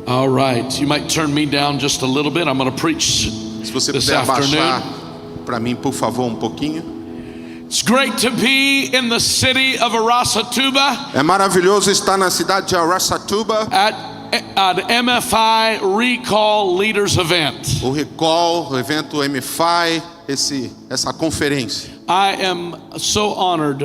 All right, you might turn me down just a little bit. I'm going to preach Se você this puder afternoon. abaixar para mim, por favor, um pouquinho. It's great to be in the city of Aracatuba É maravilhoso estar na cidade de Aracatuba. at MFI Recall Leaders Event. O Recall, o evento MFI, essa conferência. I am so honored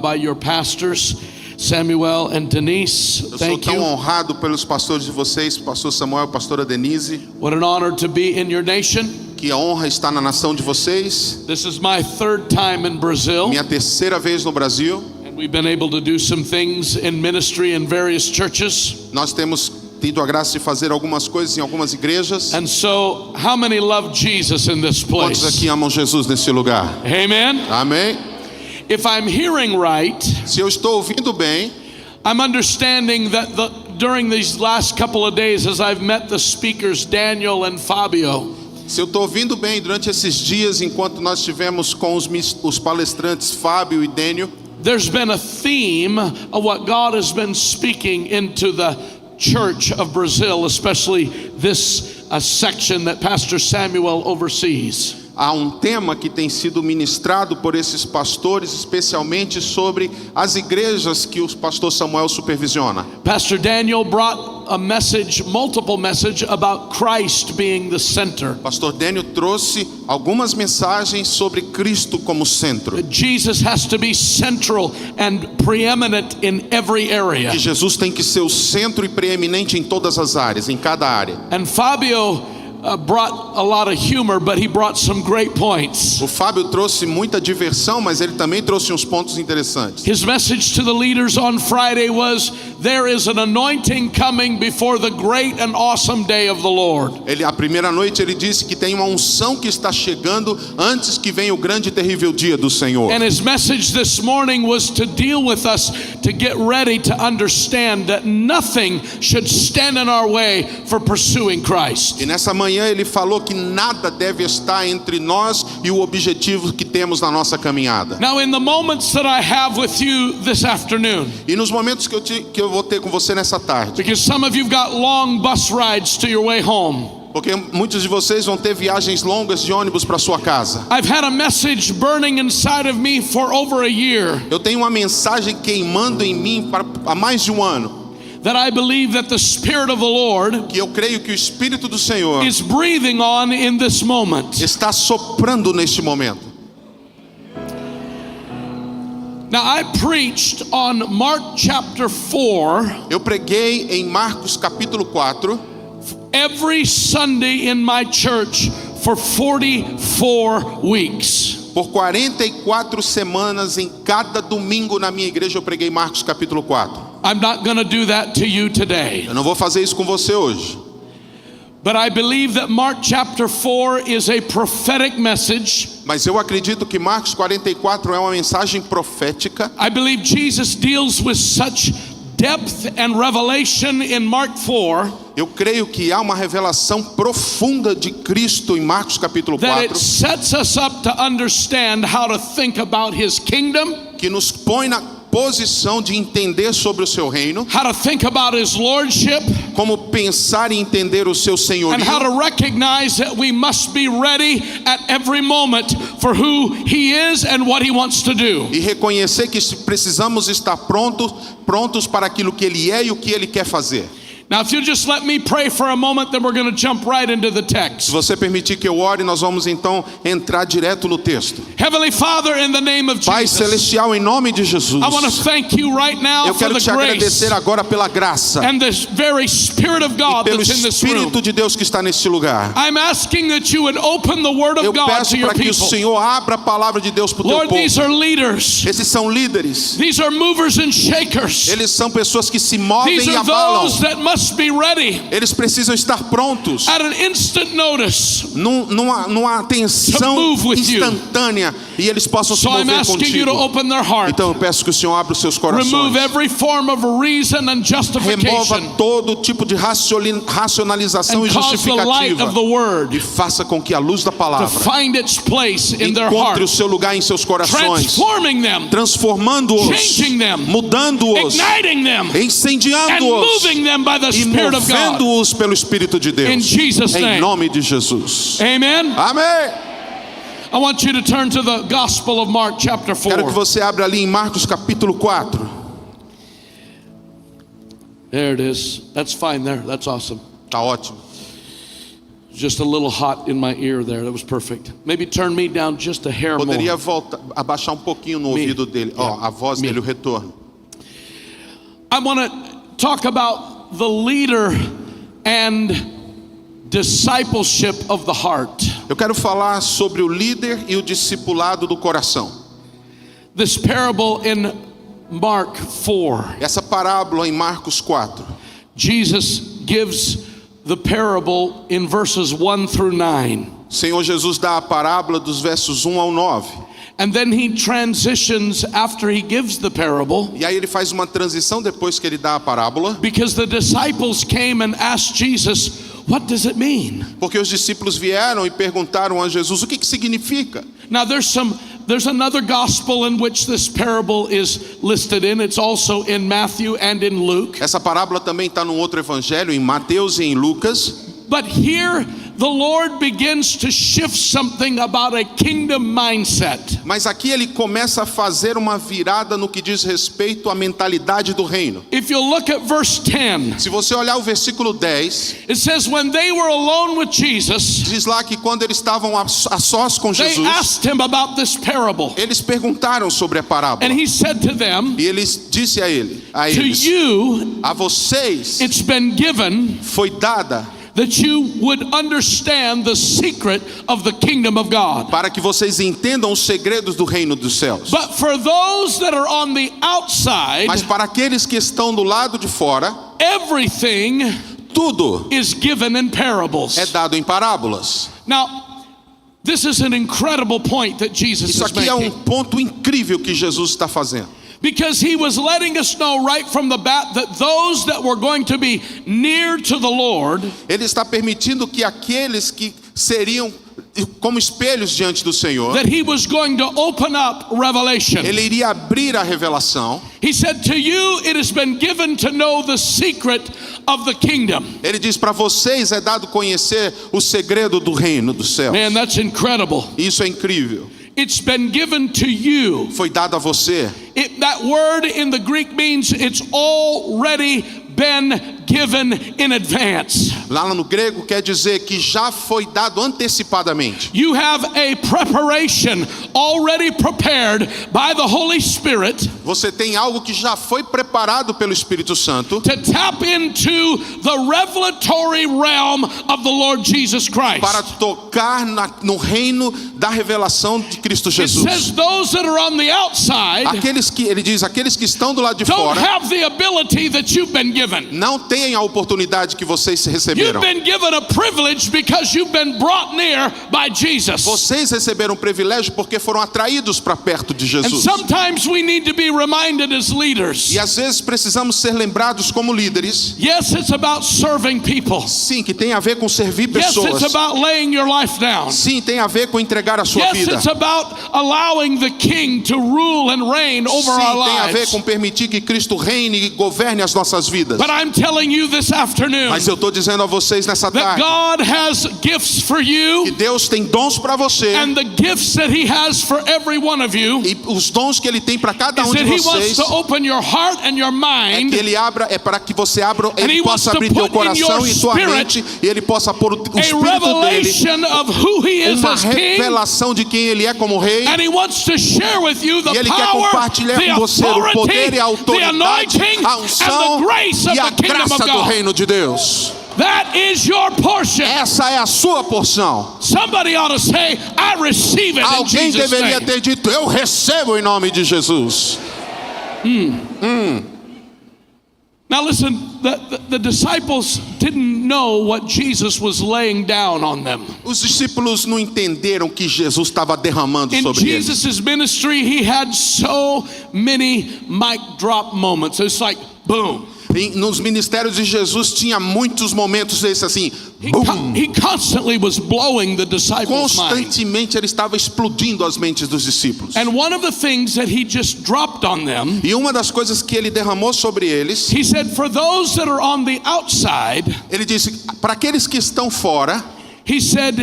by your pastors, Samuel and Denise. Eu sou Thank tão you. honrado pelos pastores de vocês, pastor Samuel, pastora Denise. What an honor to be in your nation. Que honra estar na nação de vocês. This is my third time in Brazil, Minha terceira vez no Brasil. and we've been able to do some things in ministry in various churches. Nós temos tido a graça de fazer algumas coisas em algumas igrejas. And so, how many love Jesus in this Quantos place? aqui amam Jesus nesse lugar? Amen. Amém? If I'm hearing right, Se eu estou ouvindo bem, I'm understanding that during these last couple of days, as I've met the speakers, Daniel and Fabio, se eu estou ouvindo bem durante esses dias, enquanto nós estivemos com os palestrantes Fábio e Dênio, there's been a theme of what God has been speaking into the church of Brazil, especially this section that Pastor Samuel oversees. há tema que tem sido ministrado por esses pastores, especialmente sobre as igrejas que o pastor Samuel supervisiona. Pastor Daniel brought a message, multiple message about Christ being the center. Pastor Dênio trouxe algumas mensagens sobre Cristo como centro. Jesus has to be central and preeminent in every area. Que Jesus tem que ser o centro e preeminente em todas as áreas, em cada área. And Fabio brought a lot of humor, but he brought some great points. O Fábio trouxe muita diversão, mas ele também trouxe uns pontos interessantes. His message to the leaders on Friday was, there is an anointing coming before the great and awesome day of the Lord. A primeira noite ele disse que tem uma unção que está chegando antes que venha o grande e terrível dia do Senhor. And his message this morning was to deal with us, to get ready to understand that nothing should stand in our way for pursuing Christ. E nessa manhã ele falou que nada deve estar entre nós e o objetivo que temos na nossa caminhada. Now, in the moments that I have with you this afternoon, E nos momentos que eu vou ter com você nessa tarde, because some of you've got long bus rides to your way home, porque muitos de vocês vão ter viagens longas de ônibus para sua casa. I've had a message burning inside of me for over a year Eu tenho uma mensagem queimando em mim há mais de um ano, that I believe that the Spirit of the Lord que eu creio que o Espírito do Senhor is breathing on in this moment. está soprando neste momento. Now, I preached on Mark chapter 4 Eu preguei em Marcos capítulo 4 every Sunday in my church for 44 weeks. por 44 semanas. Em cada domingo na minha igreja eu preguei Marcos capítulo 4. I'm not going to do that to you today. Eu não vou fazer isso com você hoje, But I believe that Mark chapter 4 is a prophetic message. mas eu acredito que Marcos 44 é uma mensagem profética. I believe Jesus deals with such depth and revelation in Mark 4 Eu creio que há uma revelação profunda de Cristo em Marcos capítulo that it 4, sets us up to understand how to think about his kingdom, que nos põe na posição de entender sobre o seu reino, how to think about his lordship, como pensar e entender o seu and how senhorio, to recognize that we must be ready at every moment for who he is and what he wants to do. e reconhecer que precisamos estar prontos para aquilo que ele é e o que ele quer fazer. Now, if you just let me pray for a moment, then we're going to jump right into the Se text. você permitir que eu ore, nós vamos então entrar direto no texto. Heavenly Father, in the name of Pai Jesus, celestial, em nome de Jesus, I want to thank you right now eu for quero the te grace agradecer agora pela graça and the very Spirit of e God pelo that's in this room. Espírito de Deus que está neste lugar. I'm asking that you would open the Word Eu of God peço to your para que o people. Senhor abra a palavra de Deus para o teu Lord, these povo. are leaders. Esses são líderes, These are movers and shakers. eles são pessoas que se movem These e are abalam. those that must be ready Eles precisam estar prontos at an instant notice. numa atenção To move with you. instantânea, e eles possam se So I'm mover asking you to contigo. open their heart. Então eu peço que o Senhor abra os seus Remove corações. every form of reason and Remova justification todo tipo de racionalização and e cause the light justificativa of the e Word faça com que a luz da to palavra find its place in their encontre o heart, seu lugar em seus corações, transforming them, transformando-os, changing them, mudando-os, igniting them, and incendiando-os moving them by the the e Spirit of God. movendo-os pelo Espírito de Deus. In Jesus' Em name. nome de Jesus. Amen. Amém. I want you to turn to the Gospel of Mark chapter 4. Quero que você abra ali em Marcos capítulo 4. There it is. That's fine there. That's awesome. Tá ótimo. Just a little hot in my ear there. That was perfect. Maybe turn me down just a hair more. Poderia voltar, abaixar um pouquinho no ouvido dele. Ó, a voz dele, o retorno. I want to talk about the leader and discipleship of the heart. Eu quero falar sobre o líder e o discipulado do coração. This parable in Mark 4. Essa parábola em Marcos 4. Jesus gives the parable in verses 1 through 9. O Senhor Jesus dá a parábola dos versos 1 ao 9. And then he transitions after he gives the parable, E aí ele faz uma transição depois que ele dá a parábola, because the disciples came and asked Jesus, what does it mean? porque os discípulos vieram e perguntaram a Jesus o que significa. Now there's another gospel in which this parable is listed in. It's also in Matthew and in Luke. Essa parábola também está num outro evangelho, em Mateus e em Lucas. But here the Lord begins to shift something about a kingdom mindset. Mas aqui ele começa a fazer uma virada no que diz respeito à mentalidade do reino. If you look at verse 10, Se você olhar o versículo 10, it says when they were alone with Jesus, diz lá que quando eles estavam a sós com they Jesus, asked him about this parable. eles perguntaram sobre a parábola. And he said to them, E ele disse a to eles, you a vocês it's been given foi dada that you would understand the secret of the kingdom of God. para que vocês entendam os segredos do reino dos céus. But for those that are on the outside, Mas para aqueles que estão do lado de fora, everything tudo is given in parables. é dado em parábolas. Now, this is an incredible point that Jesus Isso is aqui é making. ponto incrível que Jesus está fazendo. Because he was letting us know right from the bat that those that were going to be near to the Lord, Ele está permitindo que aqueles que seriam como espelhos diante do Senhor, that he was going to open up revelation. Ele iria abrir a revelação. He said, to you it has been given to know the secret of the kingdom. Ele diz para vocês é dado conhecer o segredo do reino dos céus. Man, that's incredible. Isso é incrível. It's been given to you. Foi dado a você. That word in the Greek means it's already been given in advance. Lá no grego quer dizer que já foi dado antecipadamente. You have a preparation already prepared by the Holy Spirit Você tem algo que já foi preparado pelo Espírito Santo to tap into the revelatory realm of the Lord Jesus Christ. para tocar no reino da revelação de Cristo It says Jesus. those that are on the outside Ele diz, aqueles que estão do lado de don't fora have the ability that you've been given. não têm a oportunidade que vocês You've receberam. been given a privilege because you've been brought near by Jesus. Vocês receberam um privilégio porque foram atraídos para perto de And Jesus. sometimes we need to be reminded as leaders. E às vezes precisamos ser lembrados como líderes. Yes, it's about serving people. Sim, que tem a ver com servir Yes, pessoas. it's about laying your life down. Sim, tem a ver com entregar a sua Yes, vida. it's about allowing the King to rule and reign over Sim, our tem a ver lives. com permitir que Cristo reine e governe as nossas vidas. But I'm telling you this afternoon Mas eu estou dizendo a vocês nessa that tarde God has gifts for que you, Deus tem dons para você and the gifts that He has for every one of you e os dons que Ele tem para cada is um de that He wants vocês to open your heart and your é mind, que Ele abra, é para que você abra, And He Ele wants possa to abrir teu put in coração your e tua spirit mente e Ele possa pôr o a Espírito dele, revelation of who He is uma as King, revelação de quem Ele é como Rei. and He wants to share with you the E Ele quer power, compartilhar the com você o poder e a authority, the autoridade, anointing, a and unção the grace of e a the kingdom graça of do God. reino de Deus. That is your portion. Essa é a sua porção. Somebody ought to say, I receive it in Alguém Jesus' deveria name. ter dito, eu recebo em nome de Jesus. Now listen, the disciples didn't know what Jesus was laying down on them. Os discípulos não entenderam que Jesus estava derramando In sobre eles. Jesus' ministry, He had so many mic drop moments. It's like, boom. Nos ministérios de Jesus tinha muitos momentos desses assim. He constantly was blowing the disciples' minds. Constantemente ele estava explodindo as mentes dos discípulos. And one of the things that he just dropped on them, E uma das coisas que ele derramou sobre eles, he said, for those that are on the outside, ele disse, para aqueles que estão fora, he said,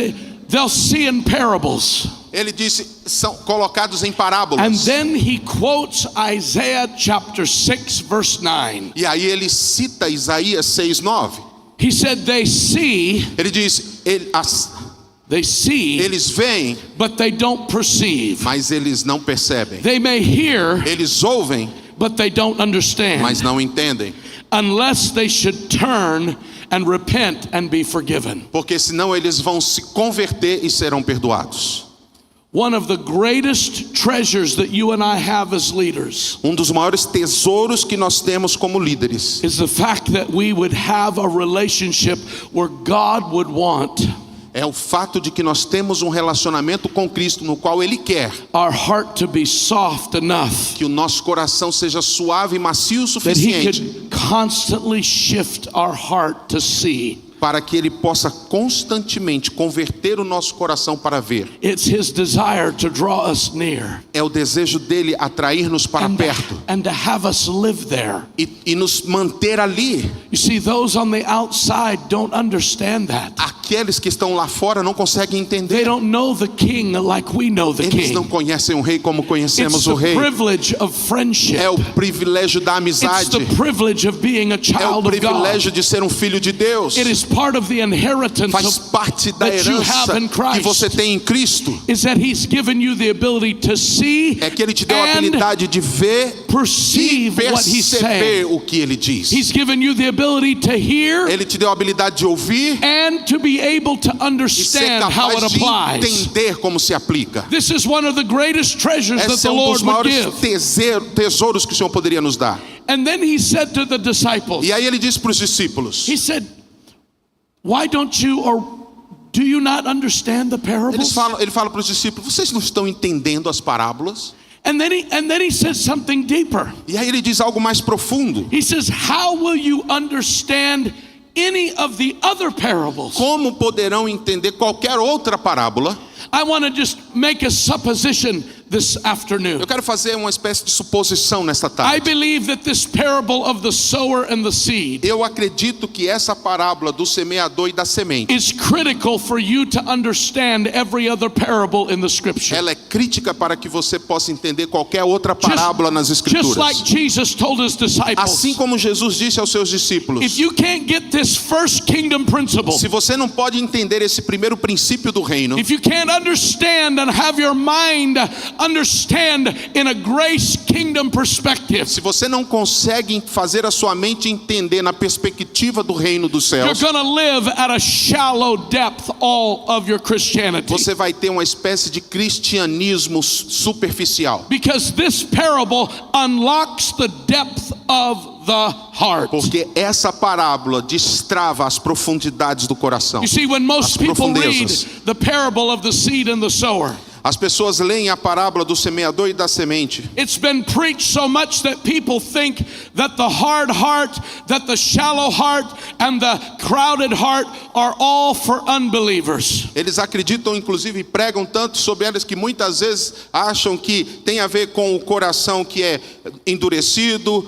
they'll see in parables. ele disse, são colocados em And parábolas. then he quotes Isaiah chapter 6 verse 9. E aí ele cita Isaías 6:9. He said they see, Ele diz, eles veem, but they don't perceive. mas eles não percebem. They may hear, Eles ouvem, but they don't understand. mas não entendem. Unless they should turn and repent and be forgiven. Porque senão eles vão se converter e serão perdoados. One of the greatest treasures that you and I have as leaders Dos maiores tesouros que nós temos como líderes is the fact that we would have a relationship where God would want é o fato de que nós temos um relacionamento com Cristo no qual Ele quer our heart to be soft enough que o nosso coração seja suave e macio o that He suficiente could constantly shift our heart to see. para que Ele possa constantemente converter o nosso coração para ver. It's His desire to draw us near É o desejo dele atrair-nos para perto and to have us live there. e nos manter ali. You see, those on the outside don't understand that. Aqueles que estão lá fora não conseguem They entender. don't know the King like we know the Eles não King. conhecem o rei como It's conhecemos o the rei. privilege of friendship. É o privilégio da It's amizade. the privilege of being a É o child of God. privilégio de ser um filho de Deus. It is part of the inheritance Faz of, parte da that you have herança in que você Christ. tem em Cristo. Is that He's given you the ability to see É que Ele te deu a and habilidade de ver e perceive what He's perceber saying. o que Ele diz. He's given you the ability to hear Ele te deu a habilidade de ouvir and to be able to e ser understand how it capaz de applies. entender como se aplica. This is one of the greatest treasures that Esse the é Lord dos would maiores give. tesouros que o Senhor poderia nos dar. And then He said to the disciples, E aí Ele disse para os discípulos, He said, why don't you, or do you not understand the parables? ele fala para os discípulos, vocês não estão entendendo as parábolas? And then he says something deeper. E aí ele diz algo mais profundo. He says, how will you understand any of the other parables? Como poderão entender qualquer outra parábola? I want to just make a supposition this afternoon. Eu quero fazer uma espécie de suposição nesta I tarde. believe that this parable of the sower and the seed Eu acredito que essa parábola do semeador e da semente, is critical for you to understand every other parable in the scripture. ela é crítica para que você possa entender qualquer outra parábola nas Just escrituras. like Jesus told his disciples, Assim como Jesus disse aos seus if discípulos, you can't get this first kingdom principle, se você não pode entender esse primeiro princípio do reino, if you can't understand and have your mind understand in a grace kingdom perspective, se você não consegue fazer a sua mente entender na perspectiva do reino dos you're céus, going to live at a shallow depth all of your Christianity. você vai ter uma espécie de cristianismo superficial. Because this parable unlocks the depth of the heart. Porque essa parábola destrava as profundidades do coração. You see, when most As people read profundezas. the parable of the seed and the sower, As pessoas leem a parábola do semeador e da semente. it's been preached so much that people think that the hard heart, that the shallow heart, and the crowded heart are all for unbelievers. Eles acreditam, inclusive, e pregam tanto sobre elas que muitas vezes acham que tem a ver com o coração que é endurecido,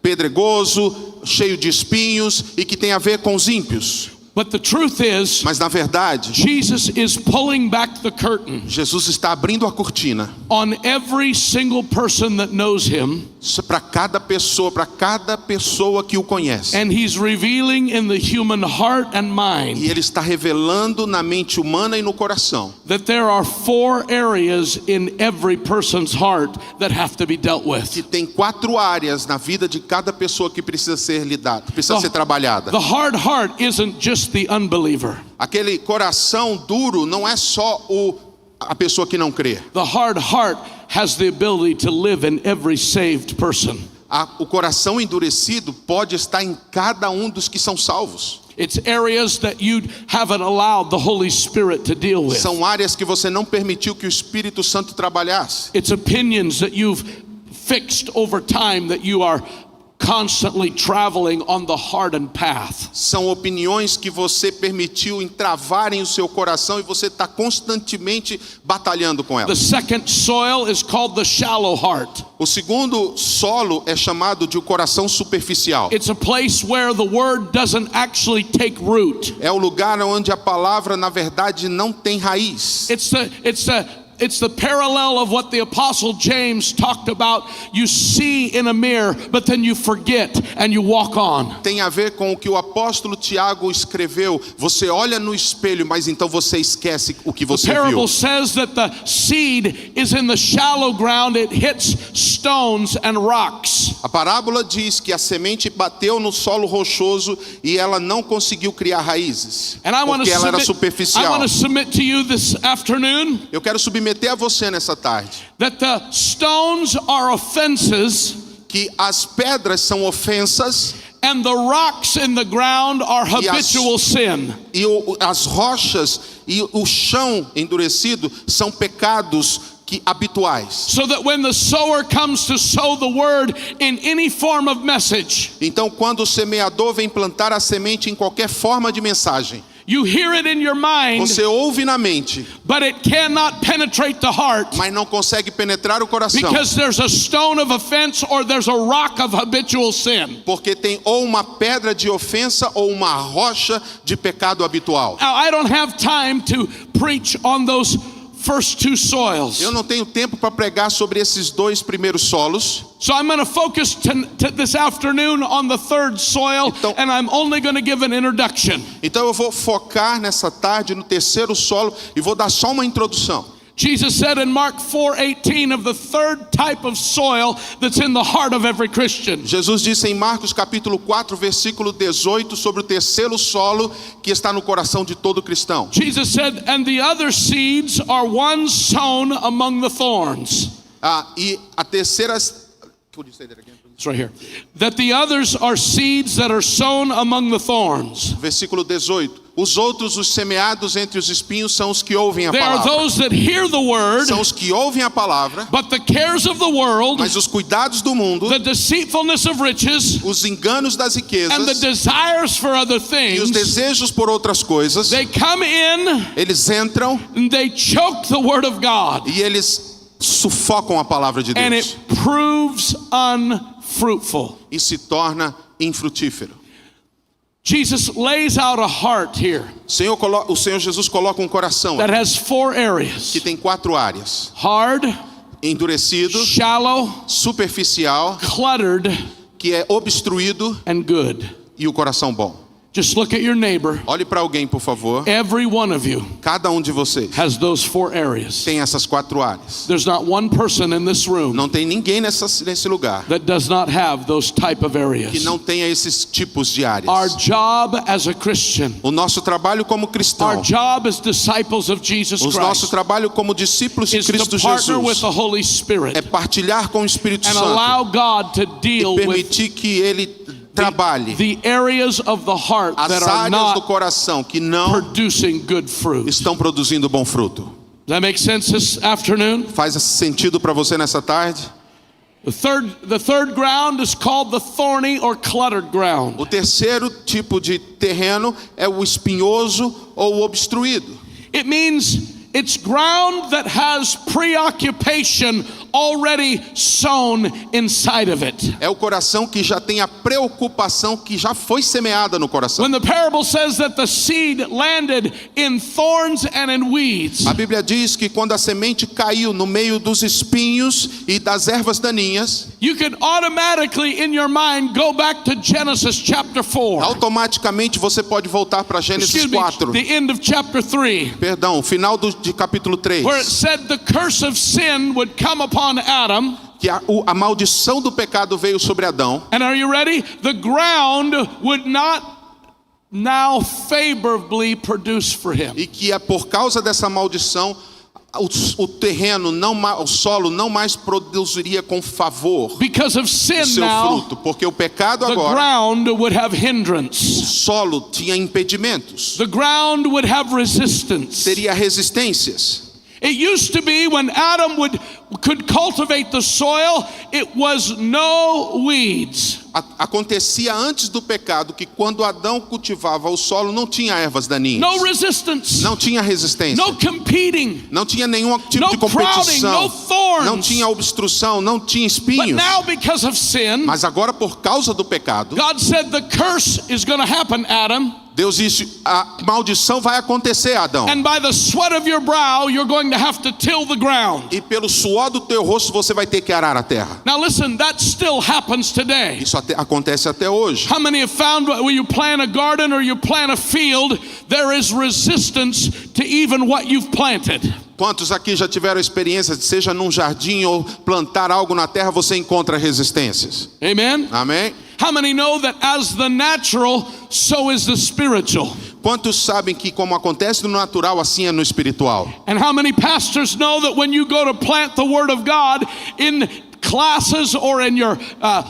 pedregoso, cheio de espinhos e que tem a ver com os ímpios. But the truth is, Mas na verdade, Jesus is pulling back the curtain Jesus está abrindo a cortina on every single person that knows him, para cada pessoa que o conhece. and he's revealing in the human heart and mind E ele está revelando na mente humana e no coração that there are 4 areas in every person's heart that have to be dealt with. que tem 4 áreas na vida de cada pessoa que precisa ser lidada, precisa ser trabalhada. The hard heart isn't just the unbeliever. Aquele coração duro não é só a pessoa que não crê. The hard heart has the ability to live in every saved person. O coração endurecido pode estar em cada um dos que são salvos. It's areas that you haven't allowed the Holy Spirit to deal with. São áreas que você não permitiu que o Espírito Santo trabalhasse. It's opinions that you've fixed over time that you are constantly traveling on the hardened path. São opiniões que você permitiu entravarem o seu coração e você está constantemente batalhando com The elas. second soil is called the shallow heart. O segundo solo é chamado de o coração superficial. It's a place where the word doesn't actually take root. É o lugar onde a palavra, na verdade, não tem raiz. It's the parallel of what the Apostle James talked about. You see in a mirror, but then you forget and you walk on. Tem a ver com o que o apóstolo Tiago escreveu. Você olha no espelho, mas então você esquece o que The você viu. parable says that the seed is in the shallow ground. It hits stones and rocks. A parábola diz que a semente bateu no solo rochoso e ela não conseguiu criar raízes, And I want porque ela era to superficial. submit to you this afternoon Eu quero submeter a você nessa tarde that the stones are offenses que as pedras são ofensas and the rocks in the ground are habitual sin. e as rochas e o chão endurecido são pecados habituais. So that when the sower comes to sow the word in any form of message, Então, quando o semeador vem plantar a semente em qualquer forma de mensagem, you hear it in your mind, você ouve na mente, but it cannot penetrate the heart mas não consegue penetrar o coração, because there's a stone of offense or there's a rock of habitual sin. porque tem ou uma pedra de ofensa ou uma rocha de pecado habitual. Now, I don't have time to preach on those first two soils. Eu não tenho tempo para pregar sobre esses dois primeiros solos. So I'm going to focus this afternoon on the third soil, Então- and I'm only going to give an introduction. Então eu vou focar nessa tarde no terceiro solo e vou dar só uma introdução. Jesus said in Mark 4:18 of the third type of soil that's in the heart of every Christian. Jesus disse em Marcos capítulo 4, versículo 18, sobre o terceiro solo que está no coração de todo cristão. Jesus said, and the other seeds are ones sown among the thorns. E a terceira... It's right here. That the others are seeds that are sown among the thorns. Versículo 18. Os outros, os semeados entre os espinhos, são os que ouvem a They are palavra. those that hear the word, São os que ouvem a palavra, but the cares of the world, mas os cuidados do mundo, the deceitfulness of riches, os enganos das and the riquezas desires for other e os things, desejos por outras coisas, they come in eles entram and they choke the word of God, e eles sufocam a palavra de and Deus it proves unfruitful. e se torna infrutífero. Jesus lays out a heart here O Senhor Jesus coloca um coração that has four areas: que tem 4 áreas: hard, endurecido, shallow, superficial, cluttered, que é obstruído, and good. e o coração bom. Just look at your neighbor. Olhe para alguém, por favor. Every one of you Cada um de vocês has those four areas. tem essas 4 áreas. There's not one person in this room Não tem ninguém nesse lugar that does not have those type of que areas. não tenha esses tipos de áreas. Our job as a Christian, O nosso trabalho como our cristão, job as disciples of Jesus o nosso Christ, trabalho como discípulos de is to Cristo partner with Jesus the Holy Spirit é partilhar com o Espírito and Santo allow God to deal e with permitir que Ele trabalhe the areas of the heart that as are áreas do not coração que não producing good fruit. estão produzindo bom fruto. Does that make sense this afternoon? Faz sentido para você nessa tarde? The third ground is called the thorny or cluttered ground. O terceiro tipo de terreno é o espinhoso ou o obstruído. It means it's ground that has preoccupation already sown inside of it. É o coração que já tem a preocupação que já foi semeada no coração. When the parable says that the seed landed in thorns and in weeds, A Bíblia diz que quando a semente caiu no meio dos espinhos e das ervas daninhas, you can automatically in your mind go back to Genesis chapter 4. automaticamente você pode voltar para Gênesis Excuse me, 4. the end of chapter 3, Perdão, final de capítulo 3. where it said the curse of sin would come upon Adam. Que a maldição do pecado veio sobre Adão. And are you ready? The ground would not now favorably produce for him. E que por causa dessa maldição, o terreno, o solo não mais produziria com favor Because of o sin seu now, fruto. Porque o pecado the agora, ground would have o hindrance. solo tinha impedimentos. The ground would have resistance. Teria resistências. It used to be when Adam would could cultivate the soil, it was no weeds. Acontecia antes do pecado que quando Adão cultivava o solo não tinha ervas daninhas. No resistance. Não tinha resistência. No competing. Não tinha nenhum tipo No de crowding, competição. no thorns. Não tinha obstrução, não tinha But espinhos. now because of sin, Mas agora por causa do pecado, God said the curse is going to happen, Adam. Deus disse, a maldição vai acontecer, Adão. And by the sweat of your brow, you're going to have to till the ground. E pelo suor do teu rosto você vai ter que arar a terra. Now listen, that still happens today. Isso acontece até hoje. How many have found when you plant a garden or you plant a field, there is resistance to even what you've planted? Quantos aqui já tiveram experiência de seja num jardim ou plantar algo na terra, você encontra resistências? Amen? Amém? How many know that as the natural, so is the spiritual? Quantos sabem que como acontece no natural, assim é no espiritual? And how many pastors know that when you go to plant the Word of God in classes or in your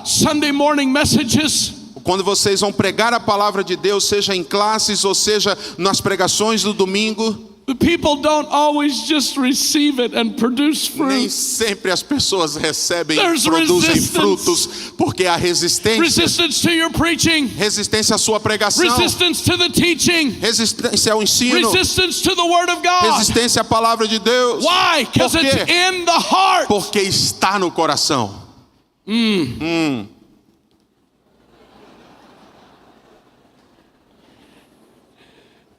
Sunday morning messages, Quando vocês vão pregar a palavra de Deus, seja em classes ou seja nas pregações do domingo, the people don't always just receive it and produce nem fruit. sempre as pessoas recebem e There's produzem resistance. frutos, porque há resistência. Resistance to your preaching, Resistência à sua pregação, resistance to the teaching, resistência ao ensino, resistance to the Word of God. resistência à palavra de Deus. Why? Because Por quê? it's in the heart. Porque está no coração.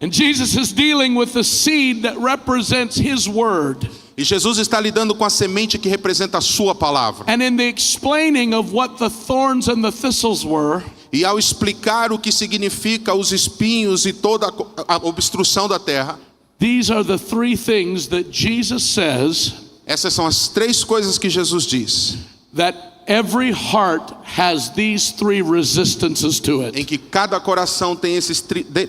And Jesus is dealing with the seed that represents His Word. E Jesus está lidando com a semente que representa a sua palavra. And in the explaining of what the thorns and the thistles were, E ao explicar o que significa os espinhos e toda a obstrução da terra, these are the three things that Jesus says essas são as três coisas que Jesus diz, that every heart has these three resistances to em it. que cada coração tem esses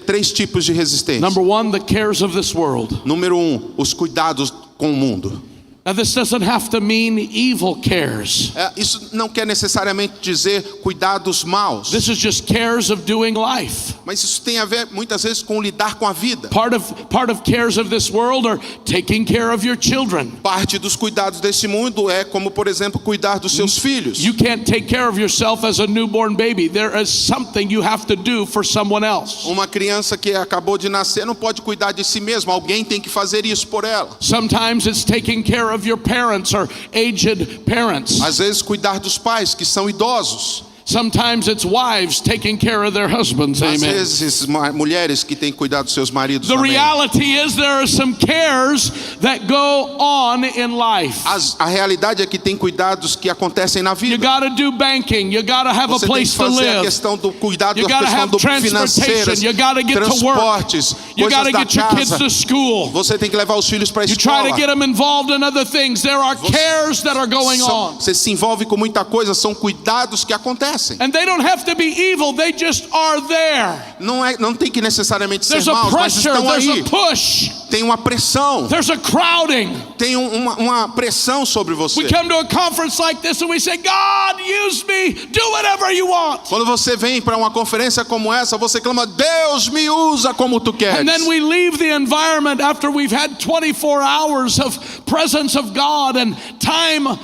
três tipos de resistência. Number one, the cares of this world. Número 1, os cuidados com o mundo. Now this doesn't have to mean evil cares. Isso não quer necessariamente dizer cuidados maus, This is just cares of doing life. mas isso tem a ver muitas vezes com lidar com a vida. Part of cares of this world are taking care of your children. Parte dos cuidados desse mundo é como, por exemplo, cuidar dos seus filhos. You can't take care of yourself as a newborn baby. There is something you have to do for someone else. Uma criança que acabou de nascer não pode cuidar de si mesma, alguém tem que fazer isso por ela. Sometimes it's taking care of your parents or aged parents. Às vezes cuidar dos pais que são idosos. Sometimes it's wives taking care of their husbands. Às Amen. vezes mulheres que têm cuidado dos seus maridos. The Amém. reality is there are some cares that go on in life. A realidade é que tem cuidados que acontecem na You vida. got to do banking. You got to have a Você tem que place to fazer a live. questão do cuidado You da gotta questão have do financeiras, transportation. You gotta get to work. transportes, You got coisas to da get your kids casa. to school. Você tem que levar os filhos para a You try to escola. get them involved in other things. There are cares that are going on. Você se envolve com muita coisa, são cuidados que acontecem. And they don't have to be evil. They just are there. Não tem que necessariamente ser There's a maus, mas pressure. estão There's aí. a push. Tem uma pressão, There's a crowding. tem uma pressão sobre você. We come to a conference like this and we say, God, use me. Do whatever you want. Quando você vem para uma conferência como essa, você clama, Deus me usa como tu queres. And then we leave the environment after we've had 24 hours of presence of God and time.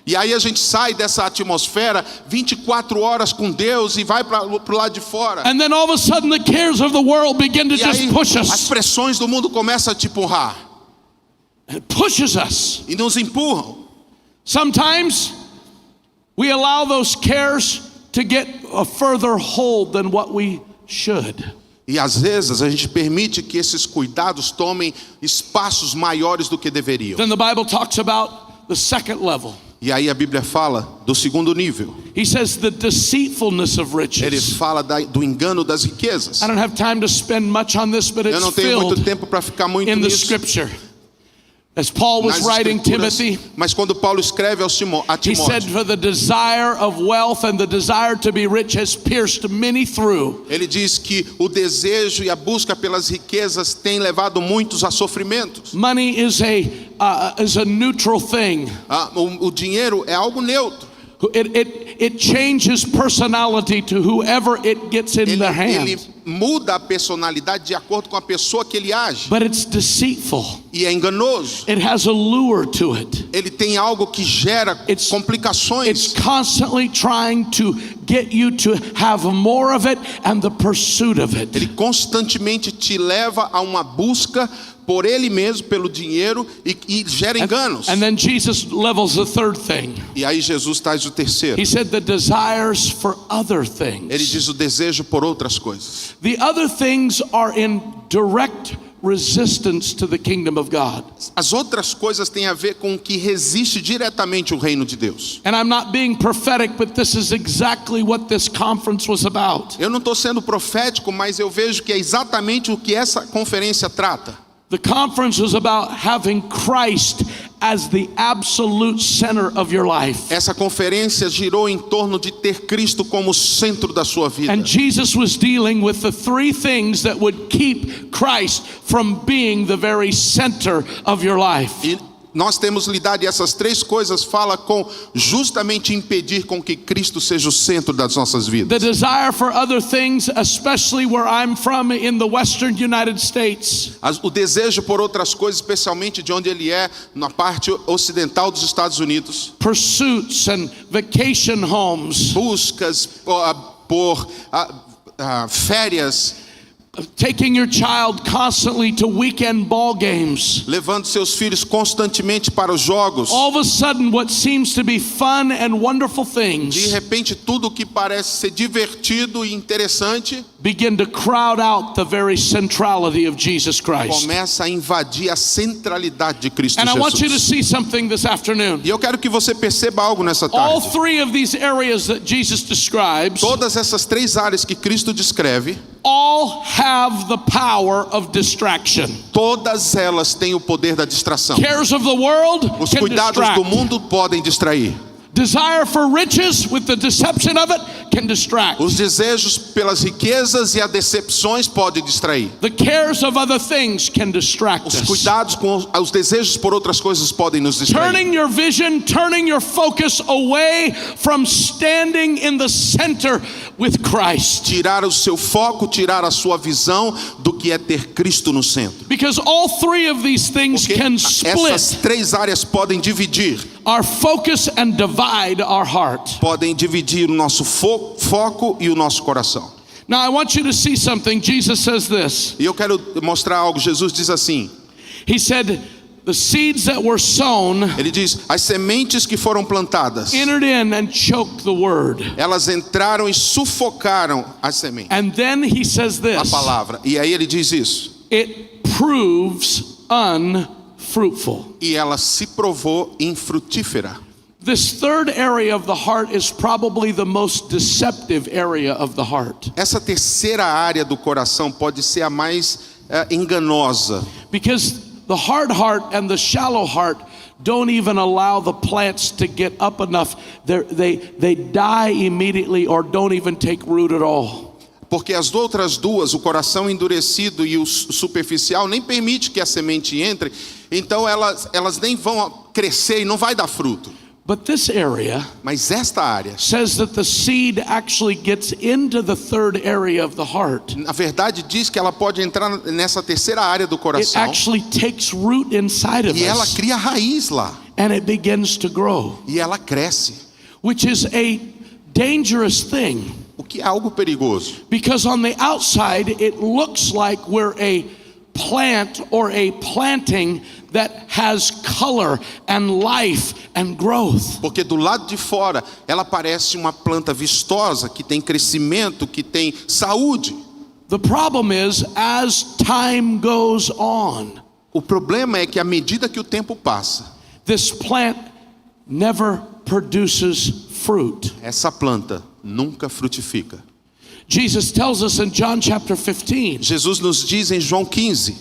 E aí a gente sai dessa atmosfera 24 horas com Deus e vai para o lado de fora. And then all of a sudden the cares of the world begin to E just aí push as us. pressões do mundo começam a te empurrar It pushes us. e nos empurram. Sometimes we allow those cares to get a further hold than what we should. E às vezes a gente permite que esses cuidados tomem espaços maiores do que deveriam. Then the Bible talks about the second level. E aí a Bíblia fala do segundo nível. He says the deceitfulness of Ele riches. fala do engano das riquezas. I don't have time to spend much on this, but Eu não it's tenho muito filled tempo para ficar muito in the nisso. scripture. As Paul was nas writing escrituras, Timothy, mas quando Paulo escreve a he said, Timóteo, for the desire of wealth and the desire to be rich has pierced many through. ele diz que o desejo e a busca pelas riquezas tem levado muitos a sofrimentos. Money is a neutral thing. O dinheiro é algo neutro. It changes personality to whoever it gets in their Ele hands. muda a personalidade de acordo com a pessoa que ele age. But it's deceitful. e é enganoso. It has a lure to it. Ele tem algo que gera It's complicações. constantly trying to get you to have more of it and the pursuit of it. Ele constantemente te leva a uma busca por ele mesmo, pelo dinheiro, e gera enganos. And then Jesus levels the third thing. E aí Jesus traz o terceiro. He said the desires for other Ele things. diz o desejo por outras coisas. The other things are in direct resistance to the kingdom of God. As outras coisas têm a ver com o que resiste diretamente o reino de Deus. And I'm not being prophetic, but this is exactly what this conference was about. Eu não estou sendo profético, mas eu vejo que é exatamente o que essa conferência trata. The conference was about having Christ as the absolute center of your life. Essa conferência girou em torno de ter Cristo como centro da sua vida. And Jesus was dealing with the three things that would keep Christ from being the very center of your life. E nós temos lidado, e essas três coisas fala com justamente impedir com que Cristo seja o centro das nossas The vidas. desire for other things, especially where I'm from in the western United States. O desejo por outras coisas, especialmente de onde ele é, na parte ocidental dos Estados Unidos. Pursuits and vacation homes, Buscas por férias, taking your child constantly to weekend ball games. levando seus filhos constantemente para os jogos. All of a sudden, what seems to be fun and wonderful De things repente, tudo que parece ser divertido e interessante begin to crowd out the very centrality of Jesus Christ. começa a invadir a centralidade de Cristo And I want you to Jesus. see something this afternoon. E eu quero que você perceba algo nessa All tarde. three of these areas that Jesus describes Todas essas três áreas que Cristo descreve, all have the power of distraction. todas elas têm o poder da distração. Cares of the world Os can cuidados distract. do mundo podem distrair. Desire for riches with the deception of it can distract. Os desejos pelas riquezas e as decepções podem distrair. The cares of other things can distract Os us. cuidados com os desejos por outras coisas podem nos distrair. Turning your vision, turning your focus away from standing in the center with Christ. Tirar o seu foco, tirar a sua visão do que é ter Cristo no centro. Because all three of these things Porque can essas split três áreas podem dividir. our focus and divide our heart. Podem dividir o nosso foco e o nosso coração. Now I want you to see something. Jesus says this. E eu quero mostrar algo. Jesus diz assim. He said, the seeds that were sown Ele diz, as sementes que foram plantadas, entered in and choked the word. elas entraram e sufocaram as sementes, And then he says a this, palavra. E aí ele diz isso. it proves unfruitful. E ela se provou infrutífera. This third area of the heart is probably the most deceptive area of the heart. Essa terceira área do coração pode ser a mais enganosa. Because the hard heart and the shallow heart don't even allow the plants to get up enough. They die immediately or don't even take root at all. Porque as outras duas, o coração endurecido e o superficial, nem permite que a semente entre. Então elas nem vão crescer e não vai dar fruto. But this area Mas esta área, says that the seed actually gets into the third area of the heart. na verdade, diz que ela pode entrar nessa terceira área do It coração. actually takes root inside of E ela us cria raiz lá. and it begins to grow, E ela cresce. which is a dangerous thing. O que é algo perigoso. Because on the outside, it looks like we're a plant or a planting that has color and life and growth. Porque do lado de fora, ela parece uma planta vistosa, que tem crescimento, que tem saúde. The problem is, as time goes on, O problema é que à medida que o tempo passa, this plant never produces fruit. essa planta nunca frutifica. Jesus tells us in John chapter 15 Jesus nos diz em João 15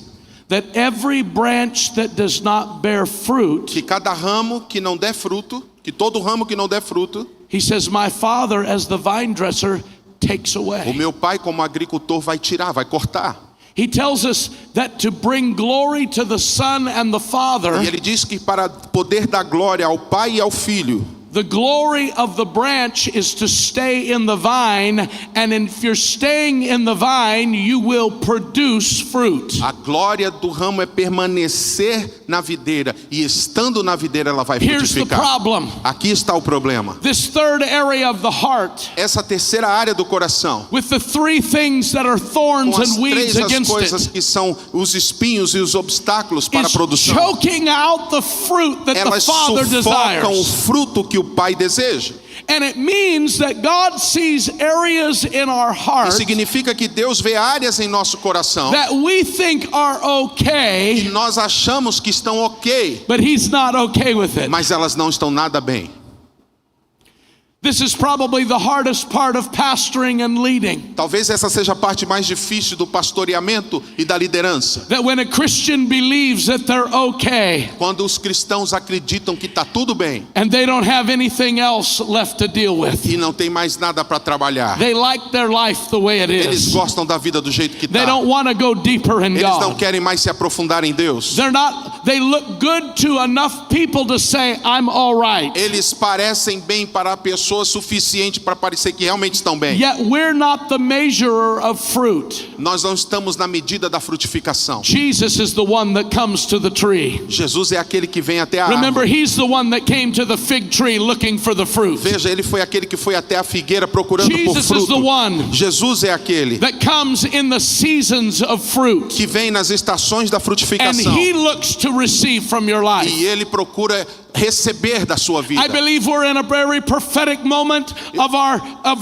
that every branch that does not bear fruit, que cada ramo que não der fruto, que todo ramo que não der fruto, he says, my Father as the vine dresser takes o away. meu pai como agricultor vai tirar, vai cortar. He tells us that to bring glory to the Son and the Father, E ele diz que para poder dar glória ao Pai e ao Filho, The glory of the branch is to stay in the vine, and if you're staying in the vine, you will produce fruit. A glória do ramo é permanecer na videira, e estando na videira ela vai Here's the frutificar. problem. Aqui está o problema. This third area of the heart, Essa terceira área do coração, with the three things that are thorns com as and weeds três as against coisas it, que são os espinhos e os obstáculos para a is produção. choking out the fruit that the Elas Father sufocam o desires. fruto que o Pai deseja. And it means that God sees areas in our heart Isso significa que Deus vê áreas em nosso coração that we think are que okay, nós achamos que estão ok, but He's not okay with it. mas elas não estão nada bem. This is probably the hardest part of pastoring and leading. Talvez essa seja a parte mais difícil do pastoreamento e da liderança. That when a Christian believes that they're okay Quando os cristãos acreditam que está tudo bem and they don't have anything else left to deal with, e não tem mais nada para trabalhar, they like their life the way it eles is. gostam da vida do jeito que They está. don't want to go deeper in Eles não God. querem mais se aprofundar em Deus. They look good to enough people to say, I'm all right. Eles parecem bem para a pessoa suficiente para parecer que realmente estão bem. Yet we're not the measurer of fruit. Nós não estamos na medida da frutificação. Jesus is the one that comes to the tree. Jesus é aquele que vem até a Remember, árvore. He's the one that came to the fig tree looking for the fruit. Veja, ele foi aquele que foi até a figueira procurando por Jesus is fruto. the one Jesus é aquele that comes in the seasons of fruit. que vem nas estações da And frutificação. He looks to receive from your life. E ele procura receber da sua vida. I believe we're in a very prophetic moment of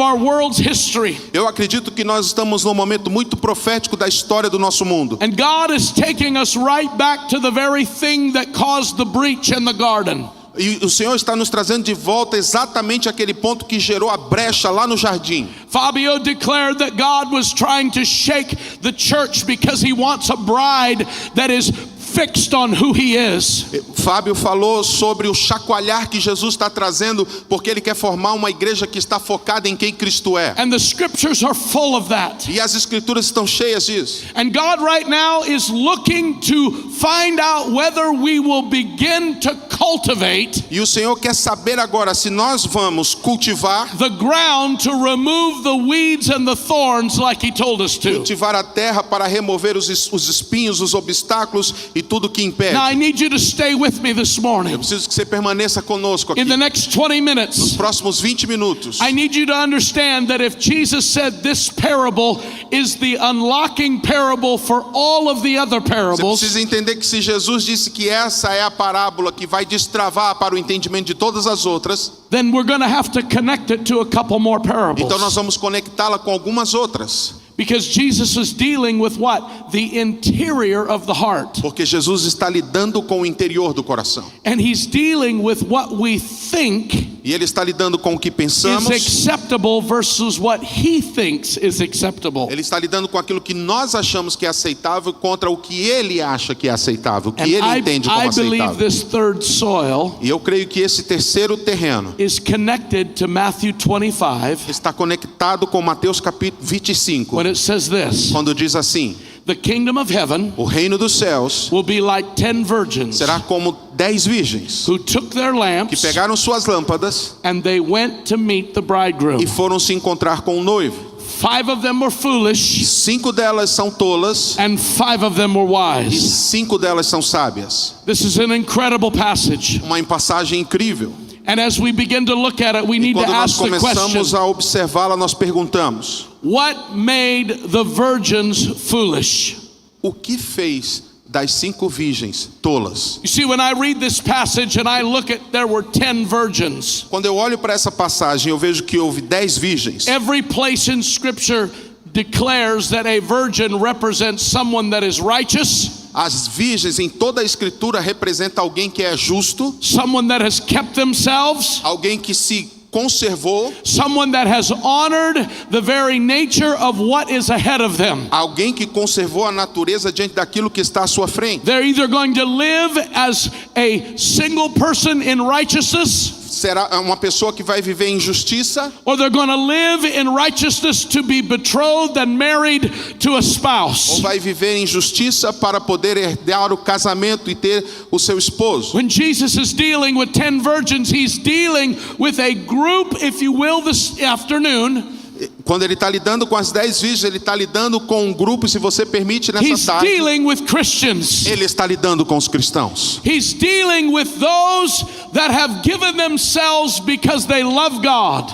our world's history. Eu acredito que nós estamos num momento muito profético da história do nosso mundo. And God is taking us right back to the very thing that caused the breach in the garden. E o Senhor está nos trazendo de volta exatamente aquele ponto que gerou a brecha lá no jardim. Fabio declared that God was trying to shake the church because He wants a bride that is fixed on who He is. Fábio falou sobre o chacoalhar que Jesus está trazendo, porque ele quer formar uma igreja que está focada em quem Cristo é. And the scriptures are full of that. E as escrituras estão cheias disso. And God right now is looking to find out whether we will begin to cultivate E o Senhor quer saber agora se nós vamos cultivar, the ground to remove the weeds and the thorns like He told us to. cultivar a terra para remover os espinhos, os obstáculos e tudo que impede. Now I need you to stay with me this morning. Preciso que você permaneça conosco aqui. In the next 20 Nos minutes, próximos 20 minutos. I need you to understand that if Jesus said this parable is the unlocking parable for all of the other Você parables, precisa entender que se Jesus disse que essa é a parábola que vai destravar para o entendimento de todas as outras, then we're going to have to connect it to a couple more então nós parables. vamos conectá-la com algumas outras. Because Jesus is dealing with what? The interior of the heart. Porque Jesus está lidando com o interior do coração. And He's dealing with what we think E ele está lidando com o que is pensamos. acceptable versus what He thinks is acceptable. Ele está lidando com aquilo que nós achamos que é aceitável contra o que ele acha que é aceitável, o que And ele entende como I believe aceitável. this third soil E eu creio que esse terceiro terreno is connected to Matthew 25 está conectado com Mateus capítulo 25, when it says this: quando diz assim: the kingdom of heaven o reino dos céus will be like 10 virgins será como 10 virgens who took their que lamps pegaram suas lâmpadas and they went to meet the bridegroom. e foram se encontrar com o noivo. 5 of them were foolish 5 delas são tolas and 5 of them were e wise. 5 delas são sábias. This is an incredible passage. Uma passagem incrível. And as we begin to look at it, we E need to quando nós ask the começamos question, a observá-la, nós perguntamos: what made the virgins foolish? o que fez das 5 virgens tolas? You see, when I read this passage and I look at there were 10 virgins, Quando eu olho para essa passagem, eu vejo que houve 10 virgens. every place in Scripture declares that a virgin represents someone that is righteous, As virgens em toda a escritura representam alguém que é justo, someone that has kept themselves, alguém que se conservou, someone that has honored the very nature of what is ahead of them. alguém que conservou a natureza diante daquilo que está à sua frente. They're either going to live as a single person in righteousness, será uma pessoa que vai viver em justiça, or they're going to live in righteousness to be betrothed and married to a ou spouse. vai viver em justiça para poder herdar o casamento e ter o seu esposo. When Jesus is dealing with 10 virgins, he's dealing with a group, if you will, this afternoon. Quando ele está lidando com as 10 virgens, ele está lidando com um grupo, se você permite, He's nessa tarde, dealing with Christians. ele está lidando com os cristãos. He's dealing with those that have given themselves because they love God.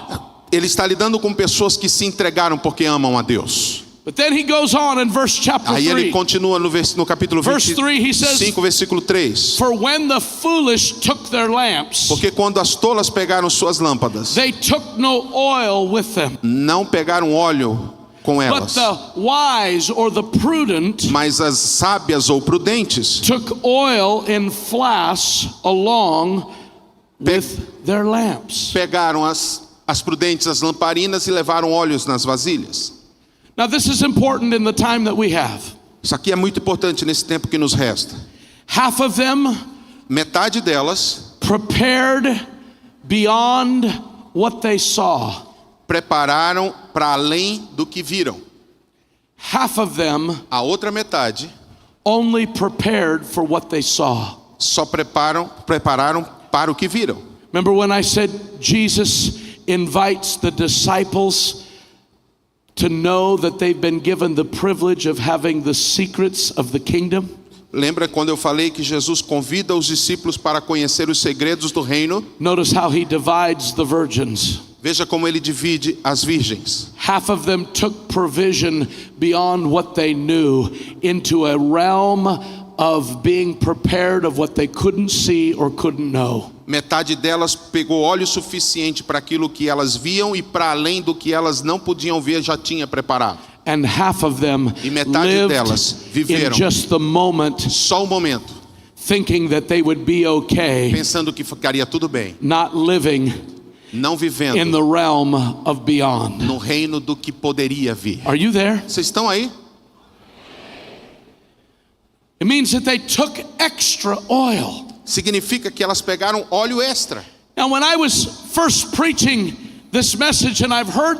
Ele está lidando com pessoas que se entregaram porque amam a Deus. But then he goes on in verse chapter Aí ele 3. continua no capítulo Verse 3, he says, 25, versículo 3. For when the foolish took their lamps, Porque quando as tolas pegaram suas lâmpadas, they took no oil with them. não pegaram óleo com But elas, the wise or the prudent mas as sábias ou prudentes took oil in flasks along with their lamps. pegaram as prudentes, as lamparinas, e levaram óleos nas vasilhas. Now this is important in the time that we have. Isso aqui é muito importante nesse tempo que nos resta. Half of them Metade delas prepared beyond what they saw. prepararam para além do que viram. Half of them A outra metade only prepared for what they saw. só prepararam para o que viram. Remember when I said Jesus invites the disciples to know that they've been given the privilege of having the secrets of the kingdom? Lembra quando eu falei que Jesus convida os discípulos para conhecer os segredos do reino? Notice how he divides the virgins. Veja como ele divide as virgens. Half of them took provision beyond what they knew into a realm of being prepared of what they couldn't see or couldn't know. Metade delas pegou óleo suficiente para aquilo que elas viam e para além do que elas não podiam ver já tinha preparado. And half of them E metade lived delas in viveram just the moment, só um momento, thinking that they would be okay, pensando que ficaria tudo bem, not living não in vivendo the realm of beyond. no reino do que poderia vir. Are you there? Vocês estão aí? It means that they took extra oil. Significa que elas pegaram óleo extra. Now, when I was first preaching this message, and I've heard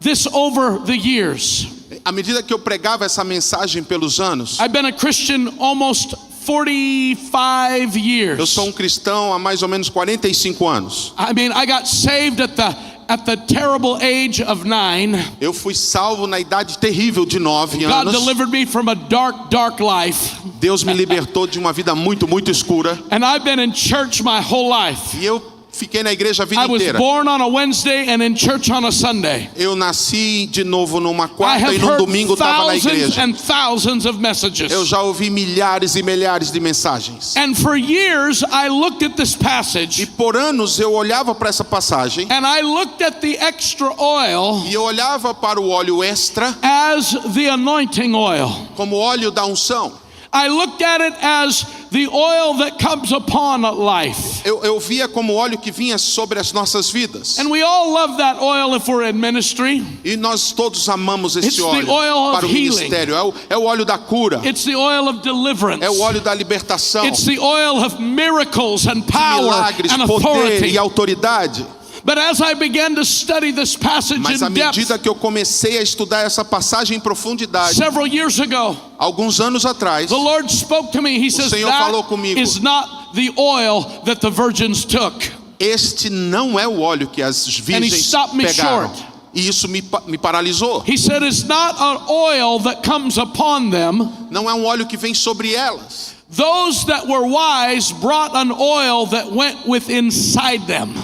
this over the years, À medida que eu pregava essa mensagem pelos anos, I've been a Christian almost 45 eu years. sou um cristão há mais ou menos 45 anos. I mean, I got saved at the terrible age of 9. Eu fui salvo na idade terrível de 9 God anos. delivered me from a dark life. Deus me libertou de uma vida muito, muito escura. And I've been in church my whole life. E eu fiquei na igreja a vida I was inteira. born on a Wednesday and in church on a Sunday. Eu nasci de novo numa I quarta have e num heard domingo estava na thousands igreja. and thousands of messages. Eu já ouvi milhares e milhares de mensagens. And for years, I looked at this E passage por anos eu olhava para essa passagem and I looked at the extra oil e eu olhava para o óleo extra as the anointing oil. como óleo da unção. I looked at it as the oil that comes upon a life. Eu via como óleo que vinha sobre as nossas vidas. And we all love that oil if we're in ministry. E nós todos amamos It's esse the óleo oil of para o healing. ministério. É o óleo da cura. It's the oil of deliverance. É o óleo da libertação. It's the oil of miracles and power Milagres, and poder authority. e autoridade. But as I began to study this passage Mas à in depth medida que eu comecei a estudar essa passagem em profundidade, several years ago, alguns anos atrás, the Lord spoke to me. He says, Senhor falou comigo. that is not the oil that the virgins took. este não é o óleo que as And he virgens stopped me pegaram. short. E isso me paralisou. He said, it's not an oil that comes upon them. Não é um óleo que vem sobre elas. Those that were wise brought an oil that went with inside them.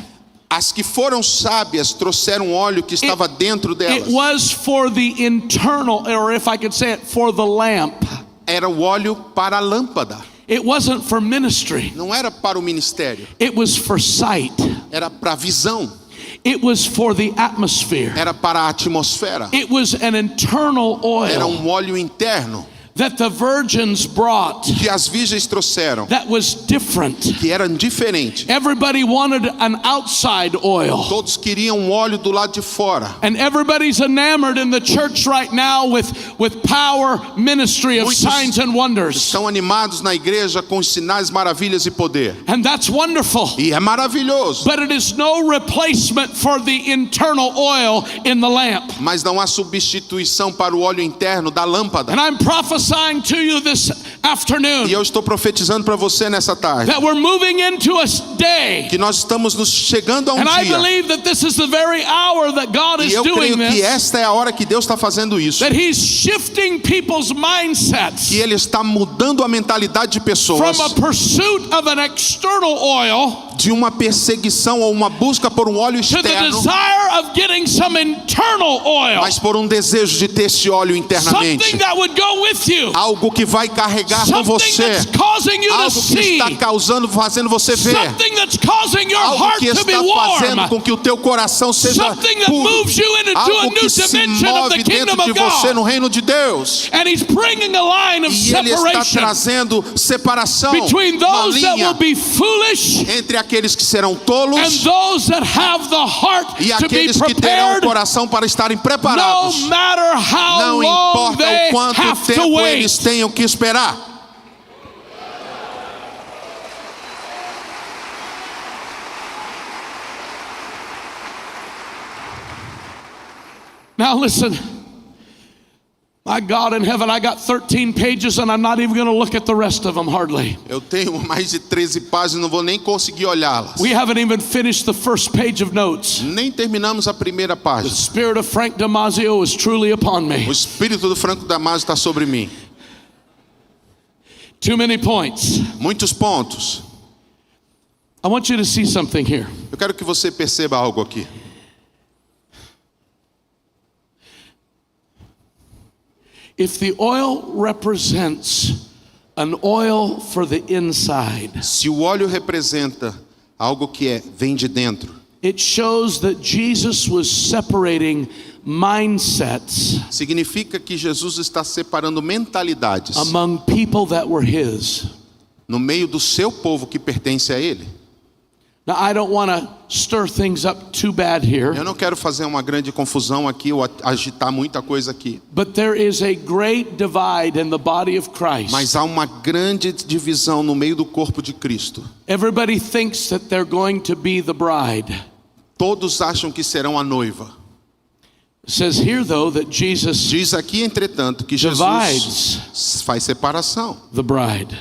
As que foram sábias trouxeram óleo que estava dentro delas. It was for the internal, or if I could say it, for the lamp. Era o óleo para a lâmpada. It wasn't for ministry. Não era para o ministério. It was for sight. Era para a visão. It was for the atmosphere. Era para a atmosfera. It was an internal Era oil. um óleo interno. that the virgins brought que as virgens trouxeram, that was different. que eram diferentes. Everybody wanted an outside oil. Todos queriam um óleo do lado de fora. And everybody's enamored in the church right now with power, ministry of Muitos signs and wonders. Estão animados na igreja com os sinais, maravilhas e poder. And that's wonderful. E é maravilhoso. But it is no replacement for the internal oil in the lamp. Mas não há substituição para o óleo interno da lâmpada. And I'm prophesying to you this afternoon E eu estou profetizando para você nessa tarde that we're moving into a day. que nós estamos nos chegando a um And I dia. believe that this is the very hour that God E is eu creio doing que this. esta é a hora que Deus está fazendo isso. That He's shifting people's mindsets Que Ele está mudando a mentalidade de pessoas from a pursuit of an external oil de uma perseguição ou uma busca por um óleo to the externo, desire of getting some internal oil. mas por um desejo de ter esse óleo internamente. Something that would go with you. Algo que vai carregar com Something você. that's causing you to Algo que see. está causando, fazendo você ver. Something that's causing your Algo heart que to be está fazendo warm. com que o teu coração seja Something that puro. moves you into a Algo new que se dimension of the move kingdom dentro de of você God. no reino de Deus. And He's bringing a line of E Ele está separation trazendo separação, between uma those that linha will be foolish entre aqueles que serão and tolos those that have the heart e to be aqueles que terão o prepared, coração para estarem no preparados. matter how Não long importa they o quanto have to tempo wait. eles tenham que esperar. Now listen, my God in heaven, I got 13 pages and I'm not even going to look at the rest of them hardly. Eu tenho mais de 13 páginas, não vou nem conseguir olhá-las. We haven't even finished the first page of notes. Nem terminamos a primeira The página. spirit of Frank Damasio is truly upon me. O espírito do Franco Damasio está sobre mim. Too many points. Muitos pontos. I want you to see something here. Eu quero que você perceba algo aqui. If the oil represents an oil for the inside, Se o óleo representa algo que vem de dentro, it shows that Jesus was separating mindsets significa que Jesus está separando mentalidades among people that were His. no meio do seu povo que pertence a Ele. Now, I don't want to stir things up too bad here, Eu não quero fazer uma grande confusão aqui ou agitar muita coisa aqui, but there is a great divide in the body of Christ. mas há uma grande divisão no meio do corpo de Cristo. Everybody thinks that they're going to be the bride. Todos acham que serão a noiva. It says here, though, that Jesus Diz aqui, entretanto, que Jesus divides faz separação the bride.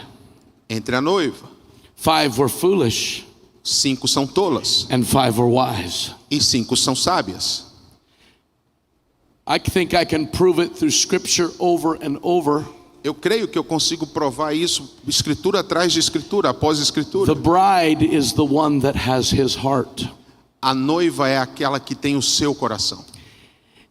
entre a noiva. 5 were foolish 5 são tolas and 5 were wise. e 5 são sábias. I think I can prove it through scripture over and over. Eu creio que eu consigo provar isso, escritura atrás de escritura, após escritura. The bride is the one that has His heart. A noiva é aquela que tem o seu coração.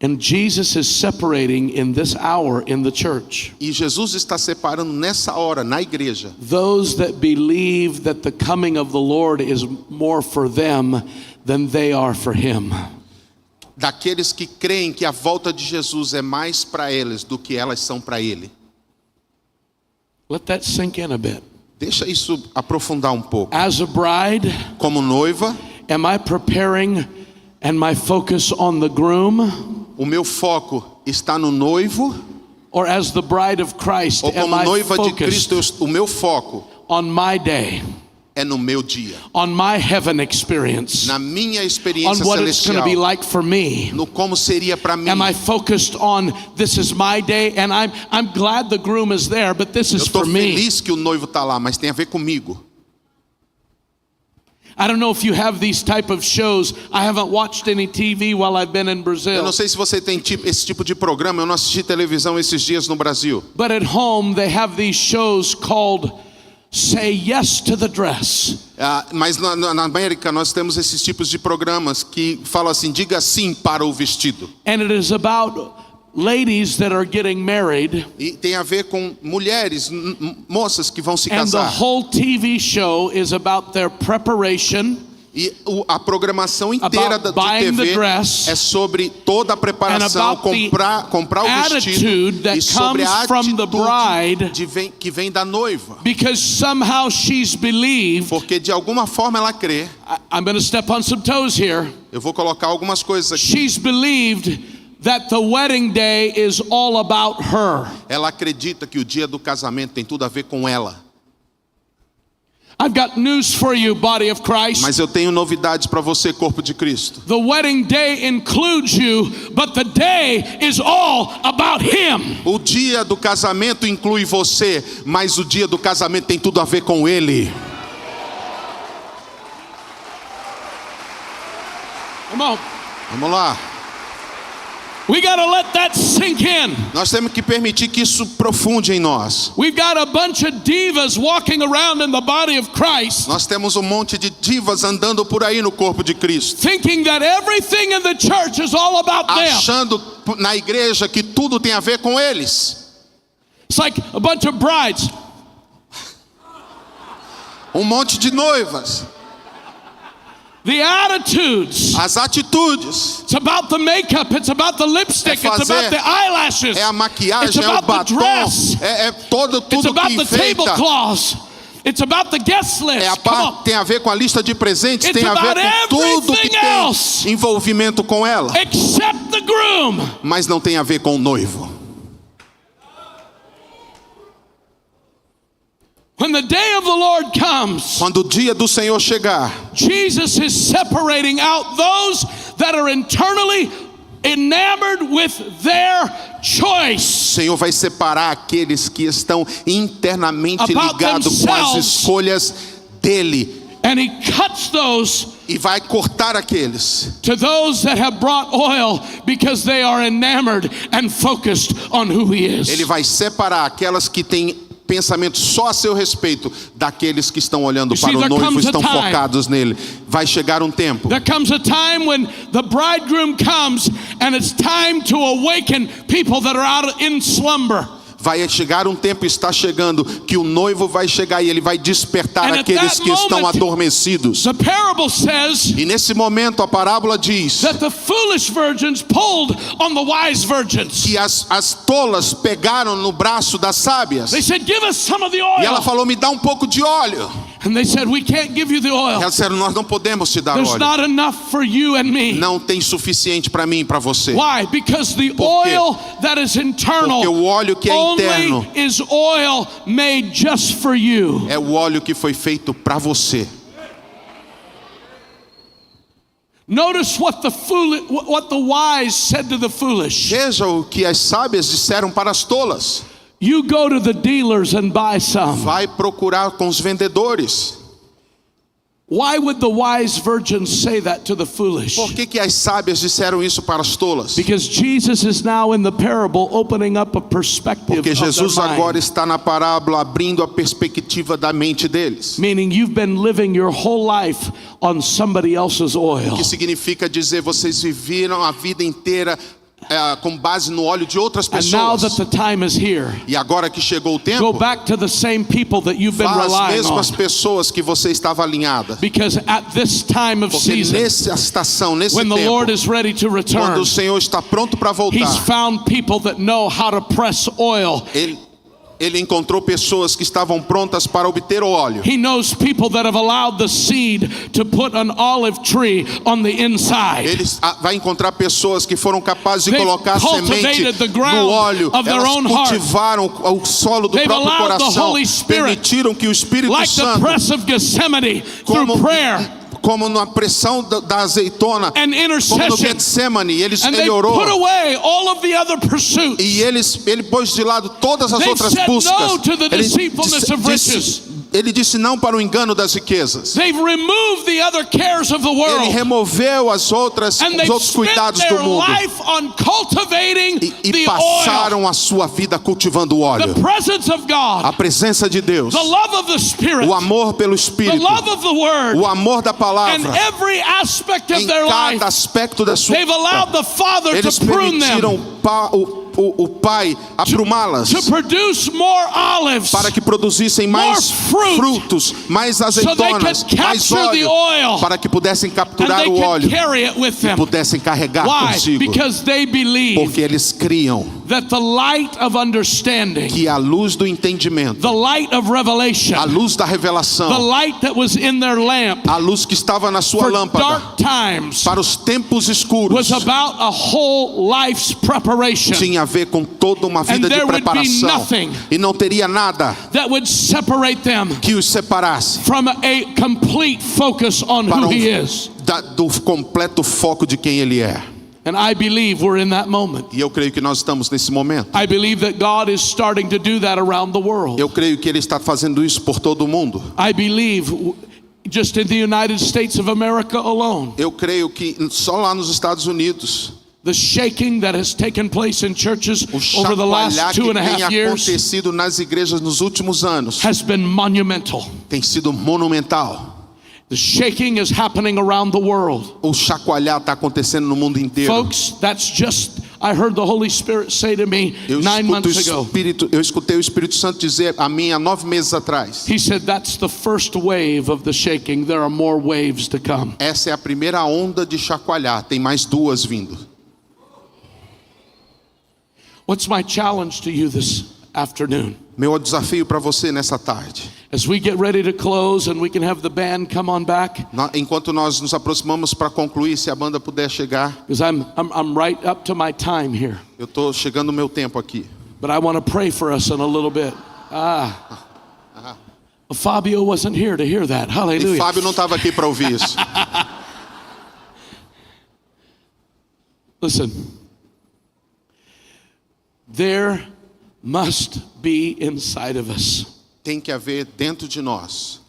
And Jesus is separating in this hour in the church E Jesus está separando nessa hora, na igreja, those that believe that the coming of the Lord is more for them than they are for Him. daqueles que creem que a volta de Jesus é mais para eles do que elas são para Ele. Let that sink in a bit. Deixa isso aprofundar um pouco. As a bride, Como noiva, am I preparing and my focus on the groom? o meu foco está no noivo, Or as the bride of Christ, ou am como I noiva de focused Cristo, o meu foco on my day, é no meu dia, on my heaven experience, na minha on experiência what it's going to be celestial, like for me? no como seria para mim. Am I focused on this is my day? And I'm glad the groom is there, but this Eu is estou for me. feliz que o noivo está lá, mas tem a ver comigo. I don't know if you have these type of shows. I haven't watched any TV while I've been in Eu Brazil. não sei se você tem esse tipo de programa, eu não assisti televisão esses dias no Brasil. But at home they have these shows called Say Yes to the Dress. Mas na América nós temos esses tipos de programas que falam assim, diga sim para o vestido. And it is about ladies that are getting married. E tem a ver com mulheres, moças que vão se And the casar. whole TV show is about their preparation E a programação inteira de buying the TV dress, é sobre toda a preparação, and about the comprar o vestido attitude that e sobre a comes from the bride, que vem da noiva. because somehow she's believed. Porque de alguma forma ela crê. I'm going to step on some toes here. Eu vou colocar algumas coisas aqui. She's believed that the wedding day is all about her. Ela acredita que o dia do casamento tem tudo a ver com ela. I've got news for you, body of Christ. Mas eu tenho novidades para você, corpo de Cristo. The wedding day includes you, but the day is all about him. O dia do casamento inclui você, mas o dia do casamento tem tudo a ver com ele. Come on. Vamos lá. We got to let that sink in. Nós temos que permitir que isso profunde em nós. We've got a bunch of divas walking around in the body of Christ, Nós temos um monte de divas andando por aí no corpo de Cristo, thinking that everything in the church is all about them. achando na igreja que tudo tem a ver com eles. It's like a bunch of brides. Um monte de noivas. The attitudes. As atitudes. It's about the makeup. It's about the lipstick. É It's about the eyelashes. É a It's maquiagem, é o about the batom, dress. é It's tudo about que the enfeita. tablecloths. It's about the guest list. É a Come on. parte tem a ver com a lista de presentes, It's tem a ver about com tudo que everything tem else. envolvimento com ela, Except the groom. mas não tem a ver com o noivo. When the day of the Lord comes, Quando o dia do Senhor chegar, Jesus is separating out those that are internally enamored with their o choice. Senhor vai separar aqueles que estão internamente About ligados com as themselves. escolhas dele And he cuts those e vai cortar aqueles to those that have brought oil because they are enamored and focused on who he is. Ele vai separar aquelas que têm pensamento só a seu respeito daqueles que estão olhando You para see, o there noivo e comes a estão time. focados nele. Vai chegar um tempo. There comes a time when the bridegroom comes and it's time to awaken people that are out in slumber. Vai chegar um tempo, está chegando, que o noivo vai chegar e ele vai despertar And at aqueles that que estão moment, adormecidos. The parable says E nesse momento a parábola diz that the foolish virgins pulled on the wise virgins. que as tolas pegaram no braço das sábias. They said, "Give us some of the E ela oil." falou, me dá um pouco de óleo. And they said, "We can't give you the E oil. elas disseram, nós não podemos te dar There's óleo. not enough for you and me." Não tem suficiente para mim e para você. Why? Because the Por quê? oil that is internal Porque o óleo que é interno only is oil made just for you. é o óleo que foi feito para você. Notice what the wise said to the foolish. Veja o que as sábias disseram para as tolas. You go to the dealers and buy some. Vai procurar com os vendedores. Why would the wise virgins say that to the foolish? Por que as sábias disseram isso para as tolas? Because Jesus is now in the parable opening up a perspective Porque of their Jesus mind. agora está na parábola abrindo a perspectiva da mente deles. Meaning you've been living your whole life on somebody else's oil. Que significa dizer, vocês viveram a vida inteira com base no óleo de outras And now that pessoas. the time is here, E agora que chegou o go tempo, back to the same people that you've been vá às relying mesmas on. pessoas que você estava alinhada. Because at this time of Porque season, nessa estação, nesse when the tempo, Lord is ready to quando return, o Senhor está pronto para He's voltar, found people that know how to press oil. ele encontrou pessoas que estavam prontas para obter o óleo. He knows people that have allowed the seed to put an olive tree on the inside. Ele vai encontrar pessoas que foram capazes de They've colocar semente cultivated the ground no óleo. of their Elas own heart. cultivaram o solo do They've próprio allowed the coração. Holy Spirit, Permitiram que o Espírito like the Santo, press of Gethsemane, through como, prayer como na pressão da azeitona, and como no intercession, Getsemane, and ele they orou. put away all of the other pursuits. E ele pôs de lado todas as They've outras said buscas. no to the deceitfulness of riches. Ele disse não para o engano das riquezas. They've removed the other cares of the Ele world. removeu And os outros they've cuidados spent do their mundo. life on cultivating E the oil, passaram a sua vida cultivando o óleo. the presence of God, A presença de Deus, the love of the Spirit, o amor pelo the Espírito, love of the Word, o amor da and palavra. every aspect of Em their life. cada aspecto da sua They've allowed vida, the Father eles to prune permitiram them. o pai aprumá-las to produce more olives, para que produzissem mais fruit, frutos, mais so they azeitonas, could mais capture the óleo, oil, para que pudessem and capturar they o could óleo, carry it with them. pudessem carregar Why? consigo, Because they believe porque eles criam that the light of understanding, que a luz do entendimento, the light of revelation, a luz da the revelação, light that was in their lamp a luz que estava na sua for lâmpada dark times, para os tempos was escuros, about a whole life's preparation tinha a ver com toda uma vida And de there would be preparação, nothing e não teria nada that would separate them que os separasse from a complete focus on para who he is. do completo foco de quem ele é. And I believe we're in that moment. E eu creio que nós estamos nesse momento. I believe that God is starting to do that around the world. Eu creio que ele está fazendo isso por todo o mundo. I believe just in the United States of America alone, Eu creio que só lá nos Estados Unidos, the shaking that has taken place in churches o over the chacoalhar last que 2.5 tem years acontecido nas igrejas nos últimos anos has been monumental. tem sido monumental. The shaking is happening around the world. O chacoalhar está acontecendo no mundo inteiro. Folks, that's just, I heard the Holy Spirit say to me 9 months ago. Eu escutei o Espírito Santo dizer a mim há 9 meses atrás. He said that's the first wave of the shaking. There are more waves to come. Essa é a primeira onda de chacoalhar, tem mais 2 vindo. What's my challenge to you this afternoon? Meu desafio para você nessa tarde. As we get ready to close and we can have the band come on back, Enquanto nós nos aproximamos para concluir, se a banda puder chegar. because I'm right up to my time here. Eu estou chegando no meu tempo aqui. But I want to pray for us in a little bit. Fabio wasn't here to hear that. E Hallelujah. Fábio não estava aqui para ouvir isso. Listen. There must be inside of us Tem que haver dentro de nós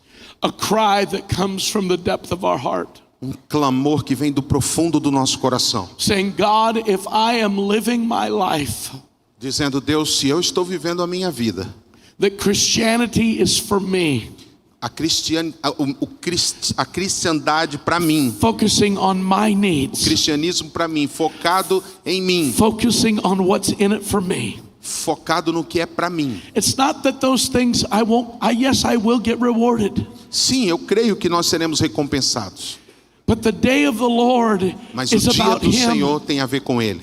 a cry that comes from the depth of our heart, clamor que vem do profundo do nosso coração, saying, God, if I am living my life, dizendo: Deus, se eu estou vivendo a minha vida, that Christianity is for me, a cristandade para mim, focusing on my o needs, cristianismo para mim, focado em mim, focusing on what's in it for me. focado no que é para mim. It's not that those things yes, I will get rewarded. Sim, eu creio que nós seremos recompensados, But the day of the Lord mas o is dia about do Him. Senhor tem a ver com Ele.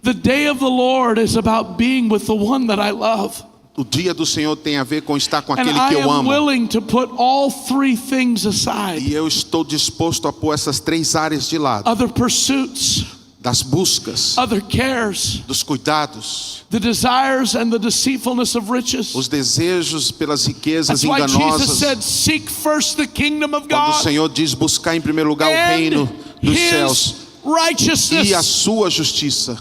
The day of the Lord is about being with the one that I love. O dia do Senhor tem a ver com estar com And aquele I que eu am amo. willing to put all 3 things aside. E eu estou disposto a pôr essas 3 áreas de lado. Other pursuits, Das buscas, other cares, dos cuidados, the desires and the deceitfulness of riches. os desejos pelas riquezas That's why Jesus enganosas. said, seek first the kingdom of Quando o God Senhor diz buscar em primeiro lugar o reino and dos His céus e a righteousness. sua justiça.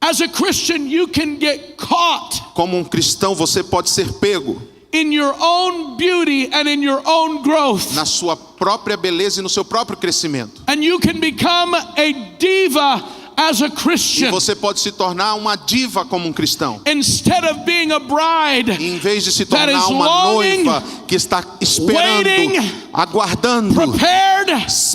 As a Christian, you can get caught Como um cristão, você pode ser pego in your own beauty and in your own growth. na sua própria beleza e no seu próprio crescimento. And you can become a diva as a E Christian você pode se tornar uma diva como um cristão. instead of being a bride Em vez de se that tornar is uma longing, noiva que está esperando, waiting, aguardando, prepared,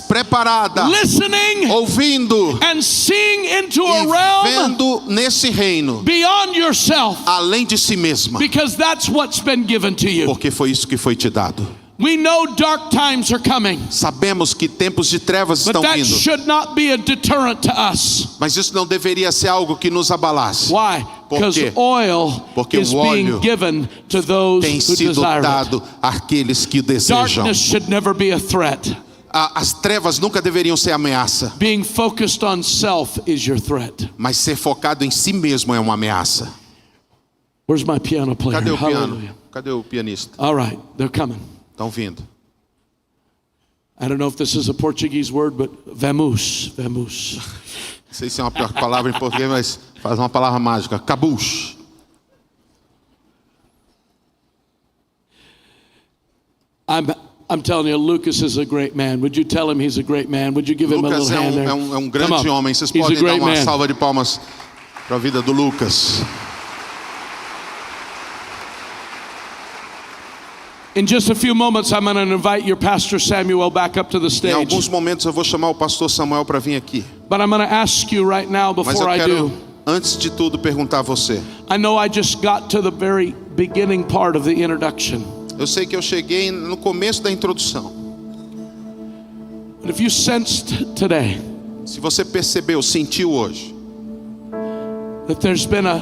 preparada, listening, ouvindo and seeing into a e realm vendo nesse reino beyond yourself, além de si mesma, because that's what's been given to you. porque foi isso que foi te dado. We know dark times are coming, Sabemos que tempos de trevas but estão that vindo, should not be a deterrent to us. mas isso não deveria ser algo que nos abalasse. Why? Por Because quê? oil Porque is o being óleo given to those Tem who sido desire it. dado àqueles que desejam. Darkness should never be a threat. As trevas nunca deveriam ser ameaça, Being focused on self is your threat. mas ser focado em si mesmo é uma ameaça. Where's my piano player? Cadê o piano? Hallelujah. Cadê o pianista? All right, they're coming. Estão vindo. I don't know if this is a Portuguese word, but vamos. Não sei se é uma palavra em português, mas faz uma palavra mágica. Cabuche. I'm telling you, Lucas is a great man. Would you tell him he's a great man? Would you give him a Lucas little hand there? é um Come grande on. homem. Vocês He's a podem dar great uma man. salva de palmas para a vida do Lucas. In just a few moments, I'm going to invite your Pastor Samuel back up to the Em stage. alguns momentos eu vou chamar o pastor Samuel para vir aqui. But I'm going to ask you right now Mas eu before I quero, do. antes de tudo perguntar a você. I know I just got to the very beginning part of the introduction. Eu sei que eu cheguei no começo da introdução. But if you sensed today Se você percebeu, sentiu hoje, that there's been a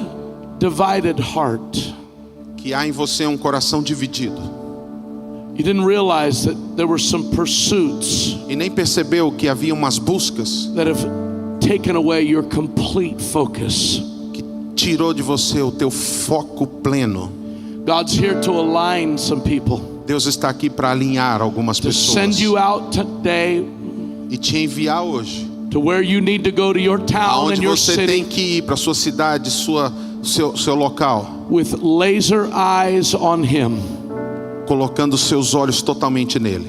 divided heart, que há em você um coração dividido, you didn't realize that there were some pursuits e nem percebeu que havia umas buscas that have taken away your complete focus. que tirou de você o teu foco pleno. God's here to align some people, Deus está aqui para alinhar algumas to send pessoas you out today e te enviar hoje to where you need to go to your town and aonde your você city tem que ir, para sua cidade, seu local, with laser eyes on Him colocando seus olhos totalmente nele.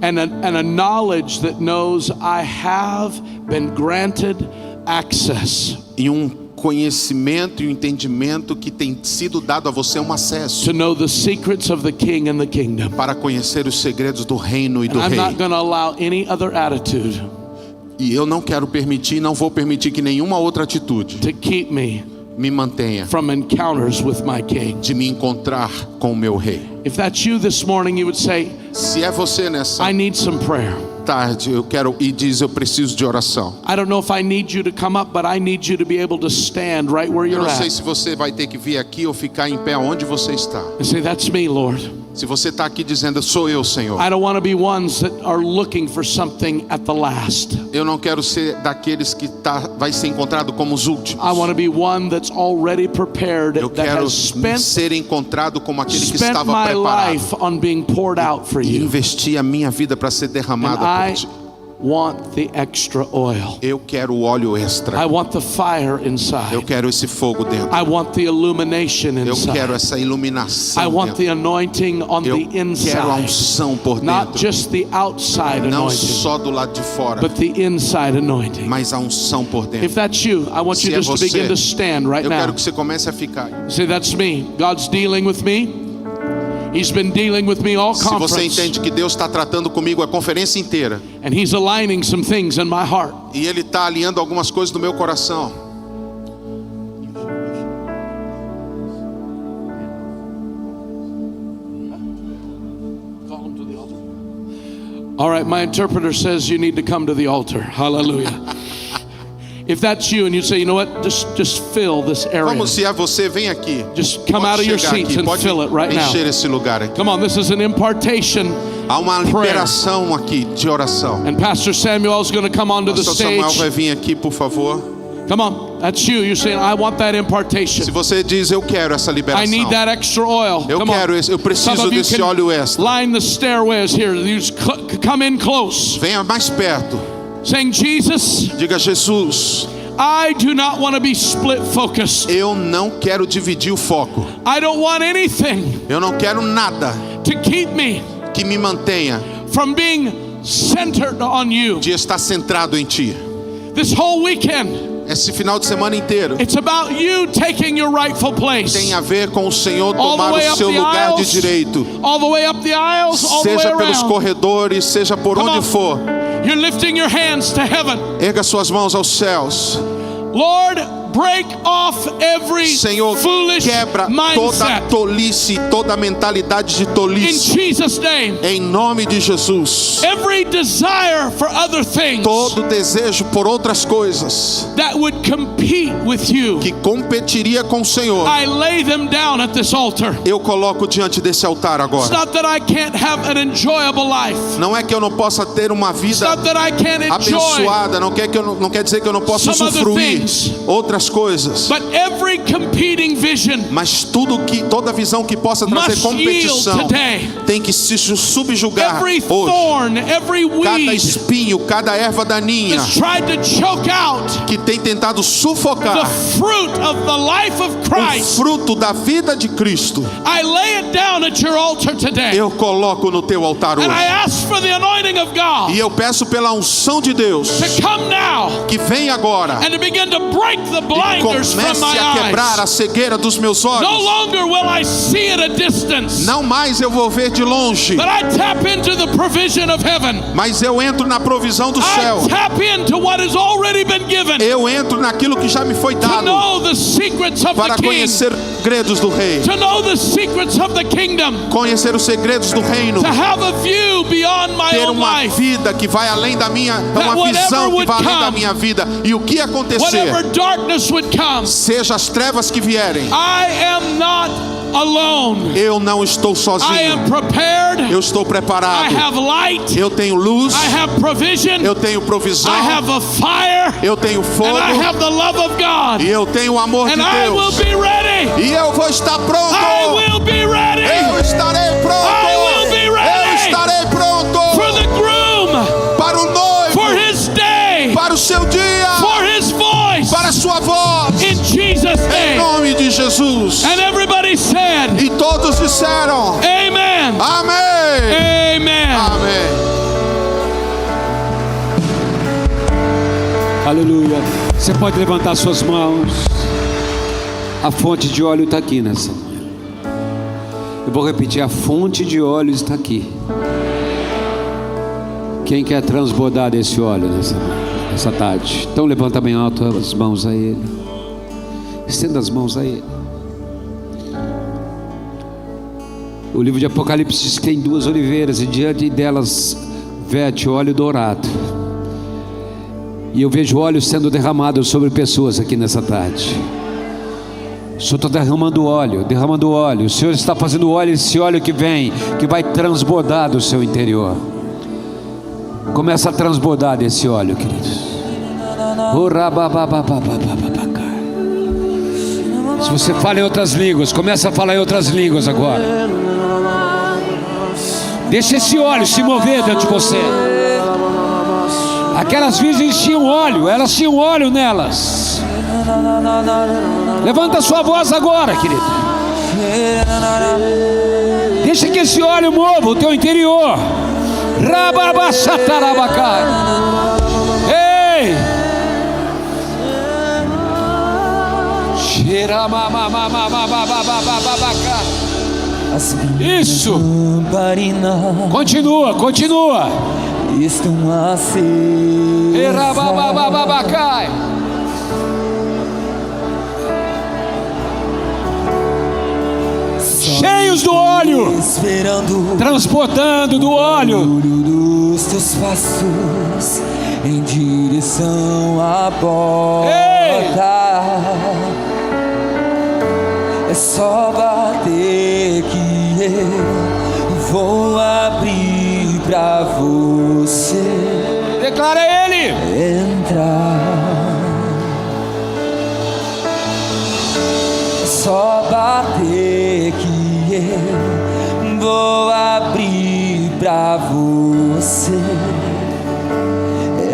and a knowledge that knows I have been granted access E conhecimento e um entendimento que tem sido dado a você, um acesso to know the secrets of the King and the kingdom. para conhecer os segredos do reino e do And I'm rei. not going to allow any other attitude E eu não quero permitir, não vou permitir que nenhuma outra atitude to keep me me mantenha from encounters with my King. de me encontrar com o meu rei. If that's you this morning, you would say, Se é você nessa I need some prayer. tarde, eu quero e diz, eu preciso de oração. I don't know if I need you to come up, but I need you to be able to stand right where Eu you're não sei at se você vai ter que vir aqui ou ficar em pé onde você está. and say, that's me, Lord. Se você está aqui dizendo, sou eu, Senhor. I don't want to be ones that are looking for something at the last. Eu não quero ser daqueles que vai ser encontrado como os últimos. I want to be one that's already prepared, Eu that quero has spent ser encontrado como aquele que spent estava my preparado life on being poured out for e you. investir a minha vida para ser And derramada I por ti. want the extra oil. Eu quero o óleo extra. I want the fire Eu inside. quero esse fogo dentro. I want the illumination Eu quero inside. essa iluminação I want dentro. the anointing on Eu the quero a inside. unção por Not dentro. just the outside Não anointing, só do lado de fora, but the inside anointing. mas a unção por dentro. If that's you, I want you Se é just to você, begin to stand right eu quero now. que você comece a ficar. Say, that's me. God's dealing with me. He's been dealing with me all Se você conference. entende que Deus está tratando comigo a conferência inteira, And He's aligning some things in my heart. e Ele está alinhando algumas coisas no meu coração, All right, my interpreter says you need to come to the altar. Hallelujah. If that's you and you say, you know what, just fill this area. Vamos, se é você, vem aqui. Just come Pode out of your chegar seats aqui, and pode fill it right now. encher esse lugar aqui. Come on, this is an impartation. Há uma prayer. liberação aqui de oração. And Pastor Samuel is going to come onto the Pastor Samuel vai stage. vir aqui, por favor. Come on, that's you. You're saying, I want that Se impartation. você diz, eu quero essa I liberação, need that extra oil. eu Come quero, on. eu Some preciso of you desse can óleo extra. line the stairways here. You just come in close. Venha mais perto. Saying, Jesus, Diga, Jesus, I do not want to be split focused. eu não quero dividir o foco. I don't want anything Eu não quero nada to keep me que me mantenha from being centered on you. de estar centrado em Ti. This whole weekend, Esse final de semana inteiro it's about you taking your rightful place. tem a ver com o Senhor All the tomar way o up seu the lugar de aisles, direito. all the way up the aisles, all the way Seja pelos around. corredores, seja por Come onde on. for. You're lifting your hands to heaven. Erga suas mãos aos céus. Lord, break off every Senhor, foolish quebra toda mindset tolice, toda mentalidade de in tolice. Jesus' name. Em nome de Jesus. Every desire for other things Todo desejo por outras coisas that would compete with you, que competiria com o Senhor, I lay them down at this altar. eu coloco diante desse altar It's agora. not that I can't have an enjoyable life. Não é que eu não possa ter uma It's vida not that I can't enjoy, abençoada, não quer dizer que eu não possa some other usufruir things. outras coisas, but every competing vision mas toda visão que possa trazer must yield competição today. tem que se subjugar Every hoje. thorn, every Cada weed espinho, cada erva daninha has tried to choke out que tem tentado the sufocar fruit of the life of o Christ. fruto da vida de Cristo, I lay it down at your altar today. eu coloco no teu altar And I hoje. ask for the anointing of God E eu peço pela unção de Deus to come now que vem agora and to begin to break the blinders from comece my a quebrar eyes. a cegueira dos meus No olhos. longer will I see at a distance, Não mais eu vou ver de longe, but I tap into the provision of heaven. mas eu entro na provisão do céu. I tap into what has already been given. Eu entro naquilo que já me foi To dado, know the secrets of para the King. conhecer os segredos do rei, To know the secrets of the kingdom. conhecer os segredos do reino, To have a view beyond my ter own uma life. vida que vai além da minha, That uma visão que whatever vai além would da come, minha vida. E o que acontecer, Whatever darkness would come, seja as trevas que vierem, I am not alone. eu não estou I sozinho. am prepared. Eu estou I preparado. have light. Eu tenho luz. I have provision. Eu tenho provisão. I have a fire. Eu tenho fogo. And I have the love of God. E eu tenho o amor de And I will Deus. be ready. E eu vou estar pronto. I will be ready Eu estarei pronto. I will be ready. Eu estarei pronto for the groom, para o noivo, for his day, para o seu dia, for his voice. para a sua voz. In Jesus' Em name. nome de Jesus. And everybody said, E todos disseram: Amen. Amém. Amen. Amém. Aleluia. Você pode levantar suas mãos. A fonte de óleo está aqui nessa manhã. Eu vou repetir: a fonte de óleo está aqui. Quem quer transbordar desse óleo nessa tarde? Então levanta bem alto as mãos a Ele. Estenda as mãos a Ele. O livro de Apocalipse diz que tem duas oliveiras e diante delas verte óleo dourado. E eu vejo óleo sendo derramado sobre pessoas aqui nessa tarde. O Senhor está derramando óleo, derramando óleo. O Senhor está fazendo óleo, esse óleo que vem, que vai transbordar do seu interior. Começa a transbordar desse óleo, queridos. Se você fala em outras línguas, começa a falar em outras línguas agora. Deixa esse óleo se mover dentro de você. Aquelas virgens tinham óleo, elas tinham óleo nelas. Levanta a sua voz agora, querido. Deixa que esse óleo mova o teu interior. Rababachatarabacai. Ei! Isso! Continua, continua. Estão acesas. Cheios do óleo, esperando transportando do o óleo. barulho dos teus passos em direção à porta. É só bater que eu vou abrir pra você Declara Ele. entrar. É só bater que eu vou abrir pra você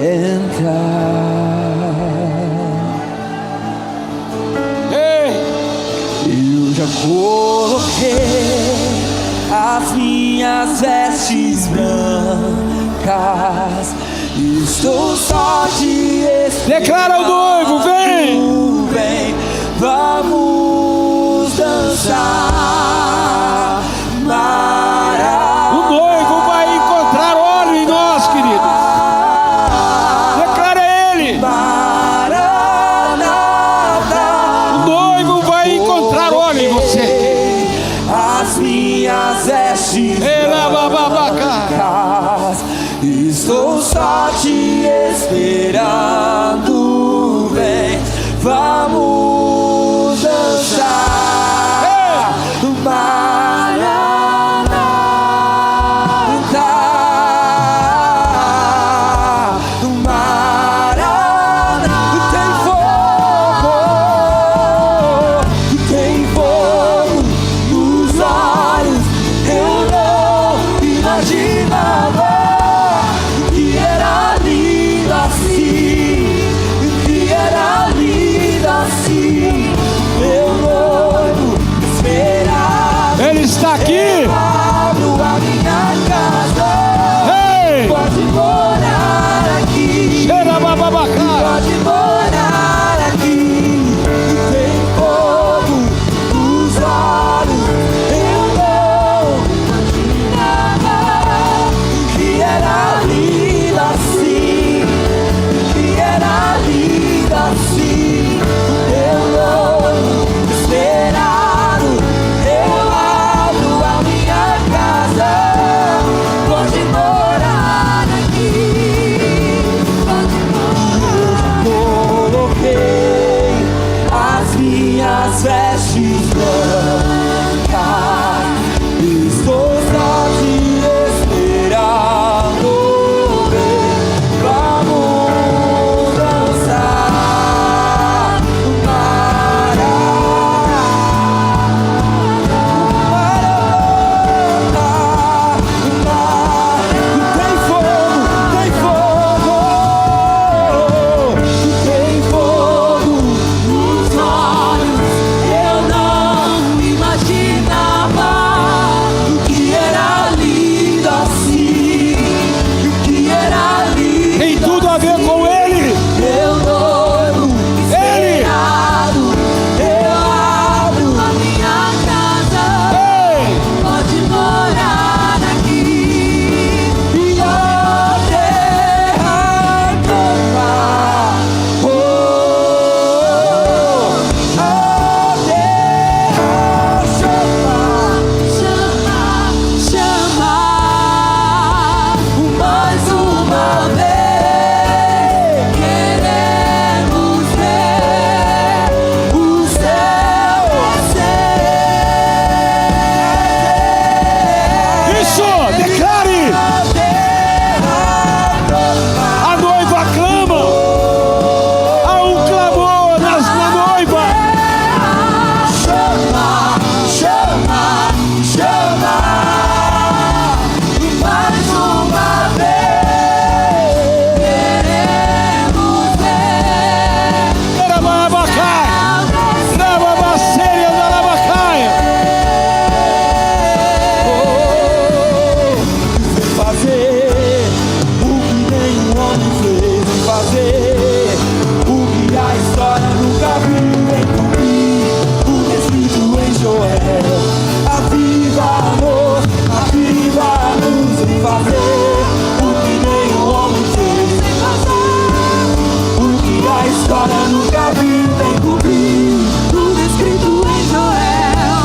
entrar. Eu já coloquei as minhas vestes brancas. Estou só te esperando. Declara o noivo, vem. Vem, vamos dançar. O noivo vai encontrar óleo em nós, querido. Declara Ele. O noivo vai encontrar óleo em você. As minhas vestes brancas, estou só te esperando. Vem, vamos dançar. Tem fogo nos olhos. Eu não imaginava que era lindo assim, que era lindo assim. Meu noivo esperava. Ele está aqui. Abro a minha casa. Ei! Pode morar aqui. Cheira bababacá. Pode morar aqui. olhos eu não imaginava que era linda assim, que era linda assim. Eu não esperado, eu abro a minha casa, pode morar aqui, pode morar. Coloquei as minhas vestes brancas, estou só te esperando. Vamos dançar, tem fogo, tem fogo, tem fogo nos olhos. Eu não imaginava que era lindo assim, que era lindo. Tem tudo a ver com Ele. Meu noivo esperado, eu abro a minha casa, pode morar aqui. E a terra clama, oh, a terra chama, chama, chama, mais uma vez. Queremos ver o céu, Isso, declare. a terra clama, A noiva clama. Há um clamor na noiva. chama, chama, chama, mais uma vez. Queremos ver Rababacai. Rababaceria da Labacaia. fazer o que nenhum homem fez, fazer o que a história nunca viu, em cumprir o descrito em Joel. Aviva-nos, em fazer o que nenhum homem fez, o que a história nunca viu, em cumprir o descrito em Joel.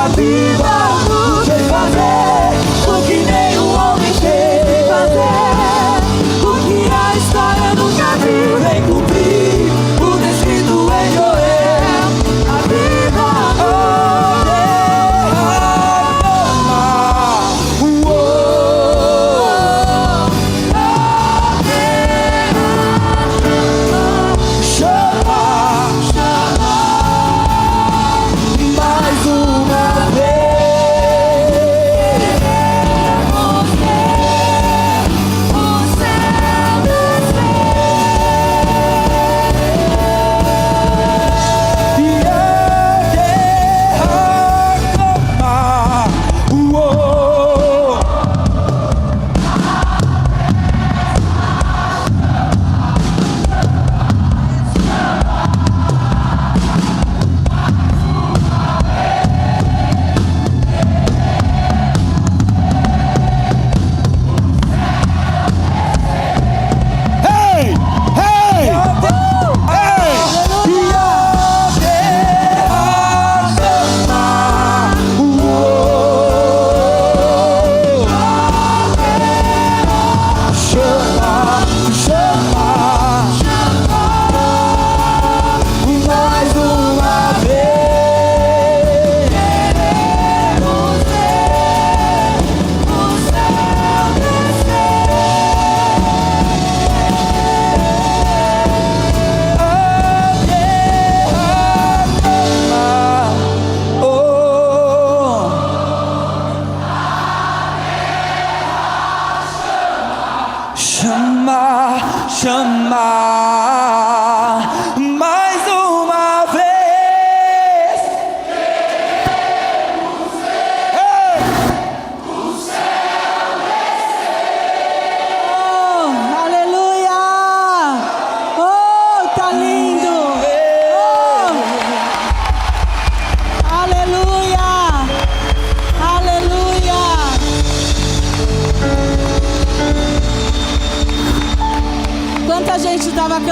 Aviva-nos, em fazer o que nenhum homem fez, fazer o que a história nunca viu, em cumprir o descrito em Joel. Aviva-nos,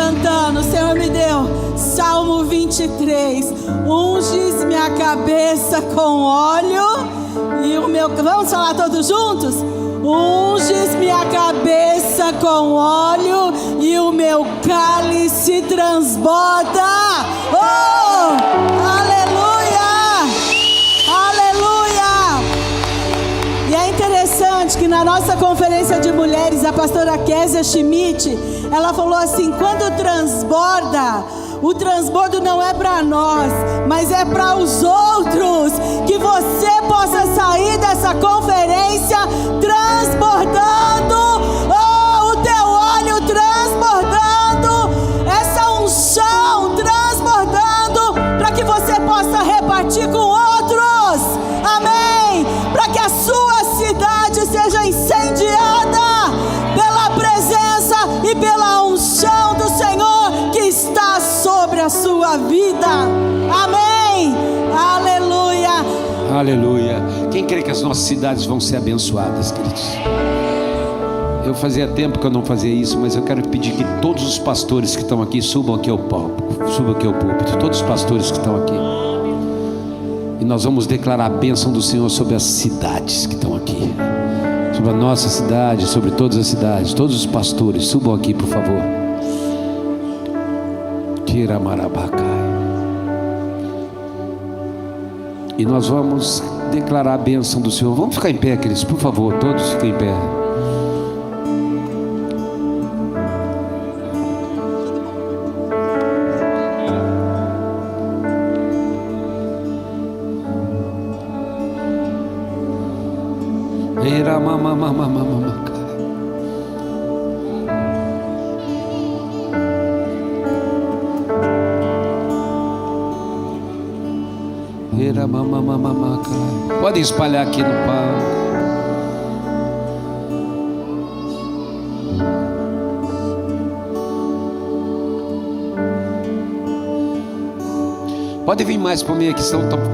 cantando, o Senhor me deu Salmo 23. Unges minha cabeça com óleo e o meu... Vamos falar todos juntos? Unges minha cabeça com óleo e o meu cálice transborda. Oh, aleluia, aleluia. E é interessante que na nossa conferência de mulheres, a pastora Késia Schmidt, ela falou assim: quando transborda, o transbordo não é para nós, mas é para os outros. Que você possa sair dessa conferência transbordando, oh, o teu óleo transbordando, essa unção transbordando, para que você possa repartir com outros. Amém. Para que a sua cidade seja incendiada pela presença e pela unção do Senhor que está sobre a sua vida. Amém. Aleluia. Aleluia. Quem crê que as nossas cidades vão ser abençoadas, queridos? Eu fazia tempo que eu não fazia isso, mas eu quero pedir que todos os pastores que estão aqui subam aqui ao palco, subam aqui ao púlpito, todos os pastores que estão aqui. E nós vamos declarar a bênção do Senhor sobre as cidades que estão aqui, sobre a nossa cidade, sobre todas as cidades. Todos os pastores, subam aqui, por favor. Tira marabacai. E nós vamos declarar a bênção do Senhor. Vamos ficar em pé, queridos, por favor, todos fiquem em pé. Era mamamamamamamacai. Podem espalhar aqui no palco. Pode vir mais por mim aqui,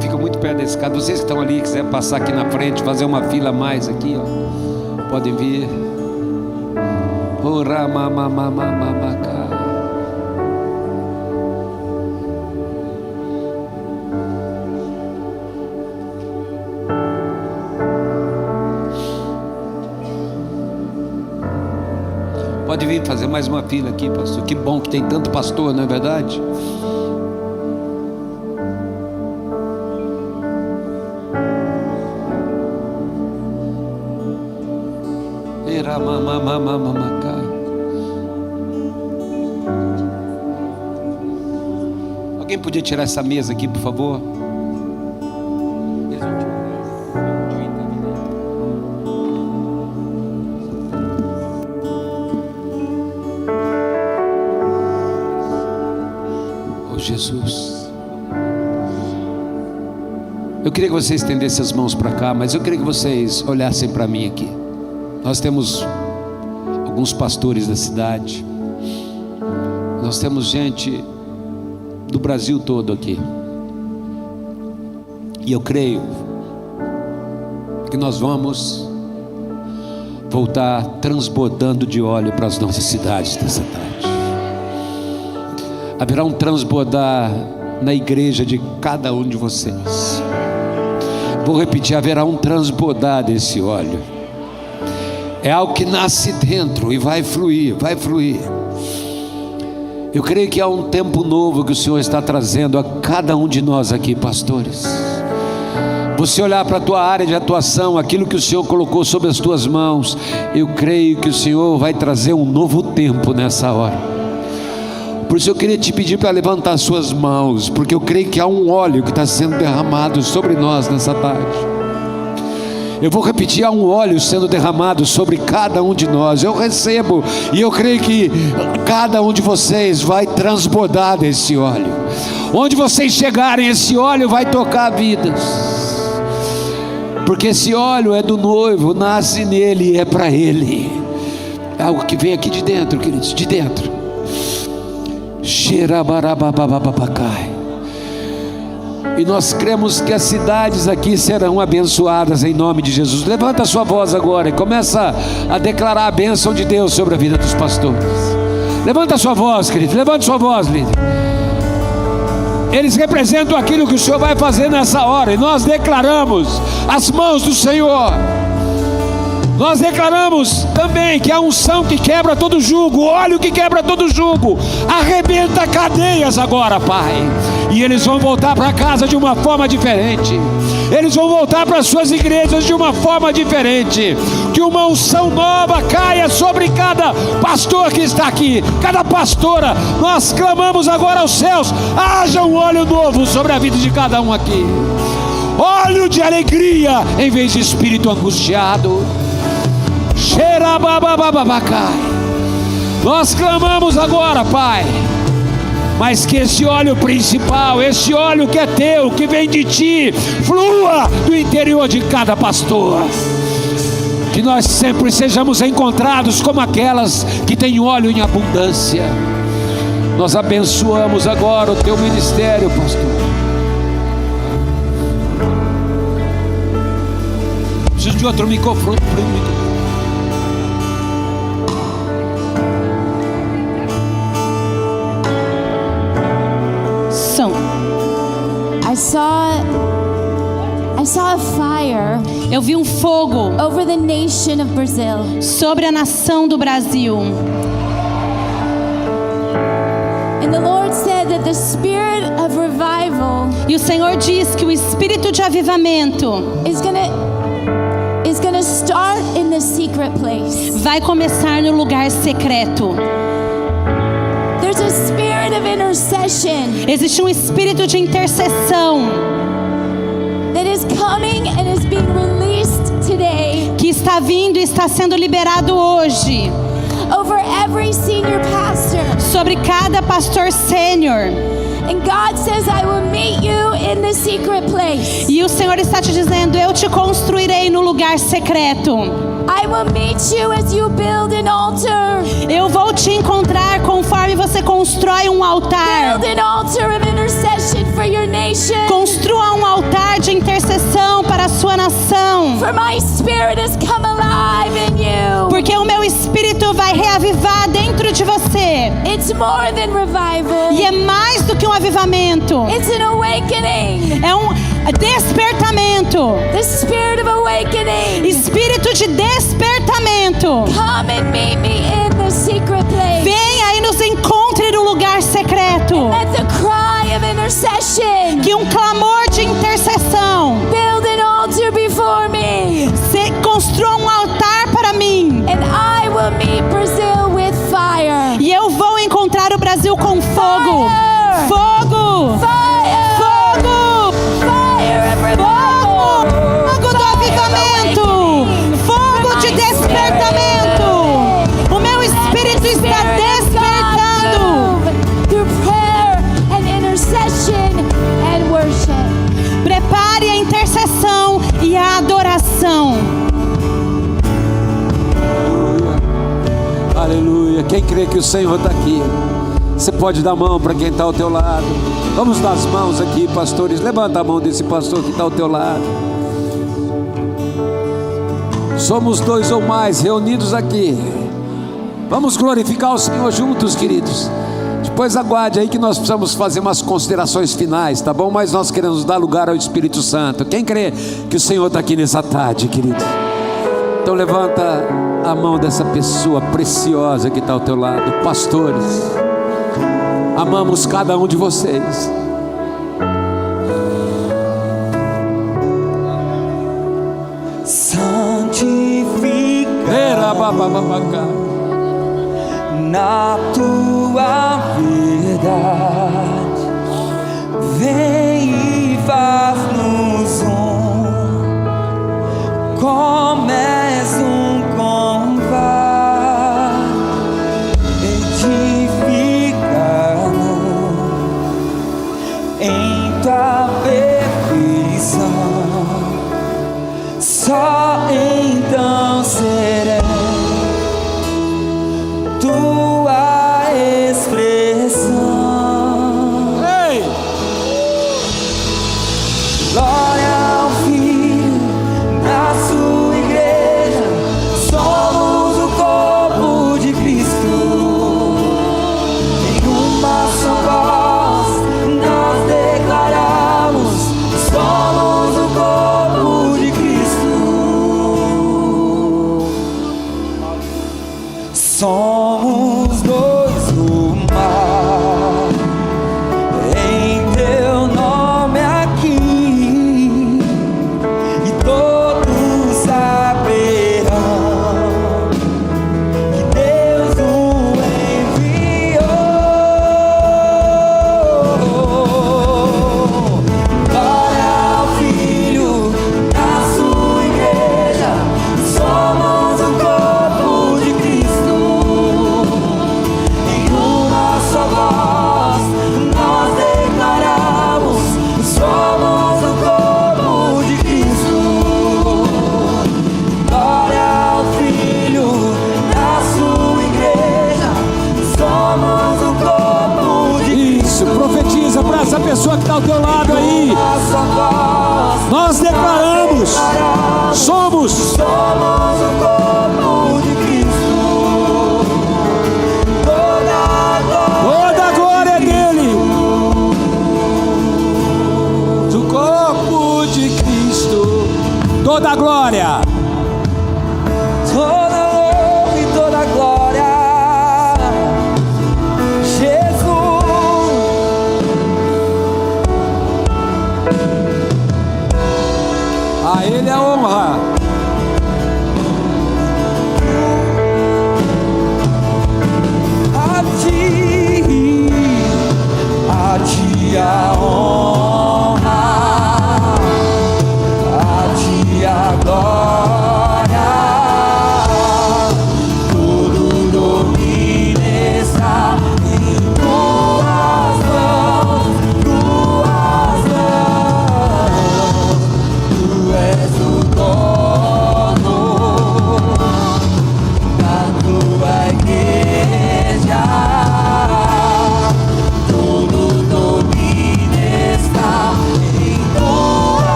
fica muito perto da escada. Vocês que estão ali, quiser passar aqui na frente, fazer uma fila a mais aqui, ó, podem vir. Ora mamamamamamacai. Pode vir fazer mais uma fila aqui, pastor. Que bom que tem tanto pastor, não é verdade? Alguém podia tirar essa mesa aqui, por favor? Jesus, eu queria que vocês estendessem as mãos para cá, mas eu queria que vocês olhassem para mim aqui. Nós temos alguns pastores da cidade, nós temos gente do Brasil todo aqui, e eu creio que nós vamos voltar transbordando de óleo para as nossas cidades dessa tarde. Haverá um transbordar na igreja de cada um de vocês. Vou repetir, haverá um transbordar desse óleo. É algo que nasce dentro e vai fluir, vai fluir. Eu creio que há um tempo novo que o Senhor está trazendo a cada um de nós aqui, pastores. Você olhar para a tua área de atuação, aquilo que o Senhor colocou sobre as tuas mãos, eu creio que o Senhor vai trazer um novo tempo nessa hora. Por isso eu queria te pedir para levantar as suas mãos, porque eu creio que há um óleo que está sendo derramado sobre nós nessa tarde. Eu vou repetir, há um óleo sendo derramado sobre cada um de nós. Eu recebo e eu creio que cada um de vocês vai transbordar desse óleo. Onde vocês chegarem, esse óleo vai tocar vidas, porque esse óleo é do noivo, nasce nele e é para ele. É algo que vem aqui de dentro, queridos, de dentro. E nós cremos que as cidades aqui serão abençoadas em nome de Jesus. Levanta a sua voz agora e começa a declarar a bênção de Deus sobre a vida dos pastores. Levanta sua voz, querido. Levanta sua voz, líder. Eles representam aquilo que o Senhor vai fazer nessa hora. E nós declaramos as mãos do Senhor. Nós declaramos também que a unção que quebra todo jugo, o óleo que quebra todo jugo, arrebenta cadeias agora, Pai. E eles vão voltar para casa de uma forma diferente. Eles vão voltar para suas igrejas de uma forma diferente. Que uma unção nova caia sobre cada pastor que está aqui, cada pastora. Nós clamamos agora aos céus: haja um óleo novo sobre a vida de cada um aqui. Óleo de alegria em vez de espírito angustiado. Nós clamamos agora, Pai, mas que esse óleo principal, esse óleo que é teu, que vem de ti, flua do interior de cada pastor. Que nós sempre sejamos encontrados como aquelas que têm óleo em abundância. Nós abençoamos agora o teu ministério, pastor. Preciso de outro microfone. I saw a fire. Eu vi um fogo over the nation of Brazil. Sobre a nação do Brasil. And the Lord said that the spirit of revival E o Senhor diz que o espírito de avivamento is gonna start in the secret place. vai começar no lugar secreto. There's a spirit of intercession. Existe um espírito de intercessão That is coming and is being released today que está vindo e está sendo liberado hoje over every senior pastor. sobre cada pastor sênior. And God says, I will meet you in the secret place. E o Senhor está te dizendo: eu te construirei no lugar secreto. I will meet you as you build an altar. Eu vou te encontrar conforme você constrói um altar. Build an altar of intercession for your nation. Construa um altar de intercessão para a sua nação. For my spirit has come alive in you. Porque o meu espírito vai reavivar dentro de você. It's more than revival. E é mais do que um avivamento. It's an awakening. É um despertamento. The spirit of awakening. Espírito de despertamento. Come and meet me in the secret place. Venha e nos encontre no lugar secreto. Let the cry of intercession. Que um clamor de intercessão. Build an altar before me. Se construa um altar para mim. And I will meet Brazil with fire. E eu vou encontrar o Brasil com fogo. Fire. Fogo. Fire. Fogo. Fire of revival. Fogo do avivamento. Fogo de despertamento. O meu espírito está despertando. Through prayer and intercession and worship. Prepare a intercessão e a adoração. Aleluia. Quem crê que o Senhor está aqui, você pode dar a mão para quem está ao teu lado. Vamos dar as mãos aqui, pastores. Levanta a mão desse pastor que está ao teu lado. Somos dois ou mais reunidos aqui. Vamos glorificar o Senhor juntos, queridos. Depois aguarde aí que nós precisamos fazer umas considerações finais, tá bom? Mas nós queremos dar lugar ao Espírito Santo. Quem crê que o Senhor está aqui nessa tarde, querido? Então levanta a mão dessa pessoa preciosa que está ao teu lado. Pastores, amamos cada um de vocês. Santifica na tua verdade, vem e faz-nos como és combate, edifica-nos em tua perfeição, só então serei tua expressão. Ei! Glória ao Filho, na sua igreja, somos o corpo de Cristo. nós declaramos: somos o corpo de Cristo. toda a glória é dele, do corpo de Cristo, toda a glória. Toda honra e toda glória, Jesus. A ele a honra. A ti a honra, a ti a glória, tudo domina está em tuas mãos, tu és o dono da tua igreja.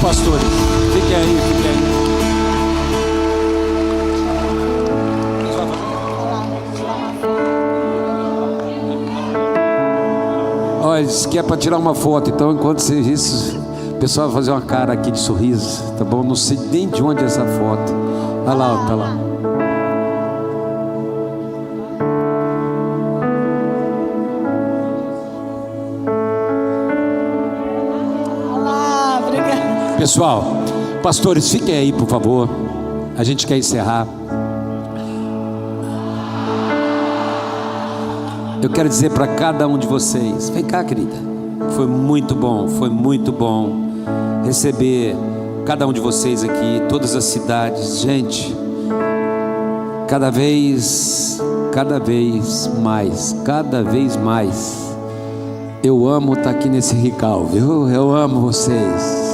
Pastores, fiquem aí, fiquem aí. Olha, isso aqui é para tirar uma foto, então enquanto você isso, o pessoal vai fazer uma cara aqui de sorriso, tá bom? Não sei nem de onde é essa foto. Olha lá, tá lá. Pessoal, pastores, fiquem aí, por favor. A gente quer encerrar. Eu quero dizer para cada um de vocês: vem cá, querida. Foi muito bom receber cada um de vocês aqui, todas as cidades. Gente, cada vez mais, eu amo estar aqui nesse Rical, viu? Eu amo vocês.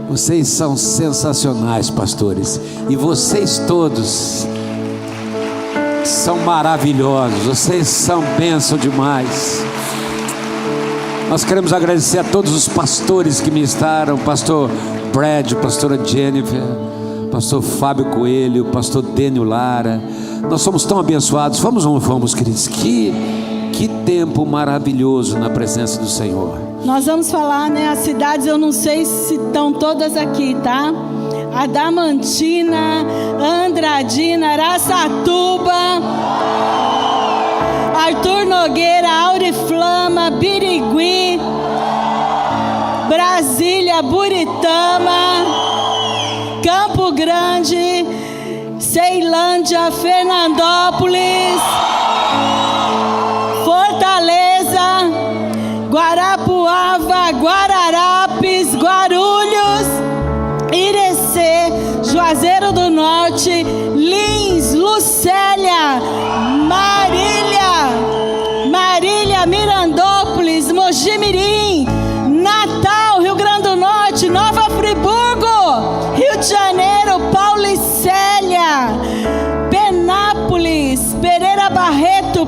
Vocês são sensacionais, pastores. E vocês todos são maravilhosos. Vocês são bênção demais. Nós queremos agradecer a todos os pastores que ministraram. Pastor Brad, pastora Jennifer, pastor Fábio Coelho, pastor Dênio Lara. Nós somos tão abençoados. Vamos ou não vamos, queridos? Que tempo maravilhoso na presença do Senhor. Nós vamos falar, né, as cidades, eu não sei se estão todas aqui, tá? Adamantina, Andradina, Araçatuba, Arthur Nogueira, Auriflama, Birigui, Brasília, Buritama, Campo Grande, Ceilândia, Fernandópolis,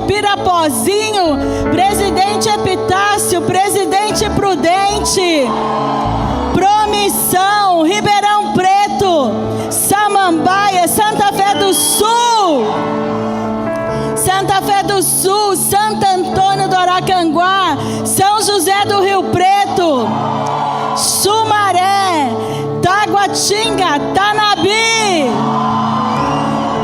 Pirapozinho, Presidente Epitácio, Presidente Prudente, Promissão, Ribeirão Preto, Samambaia, Santa Fé do Sul, Santa Fé do Sul, Santo Antônio do Aracanguá, São José do Rio Preto, Sumaré, Taguatinga, Tanabi,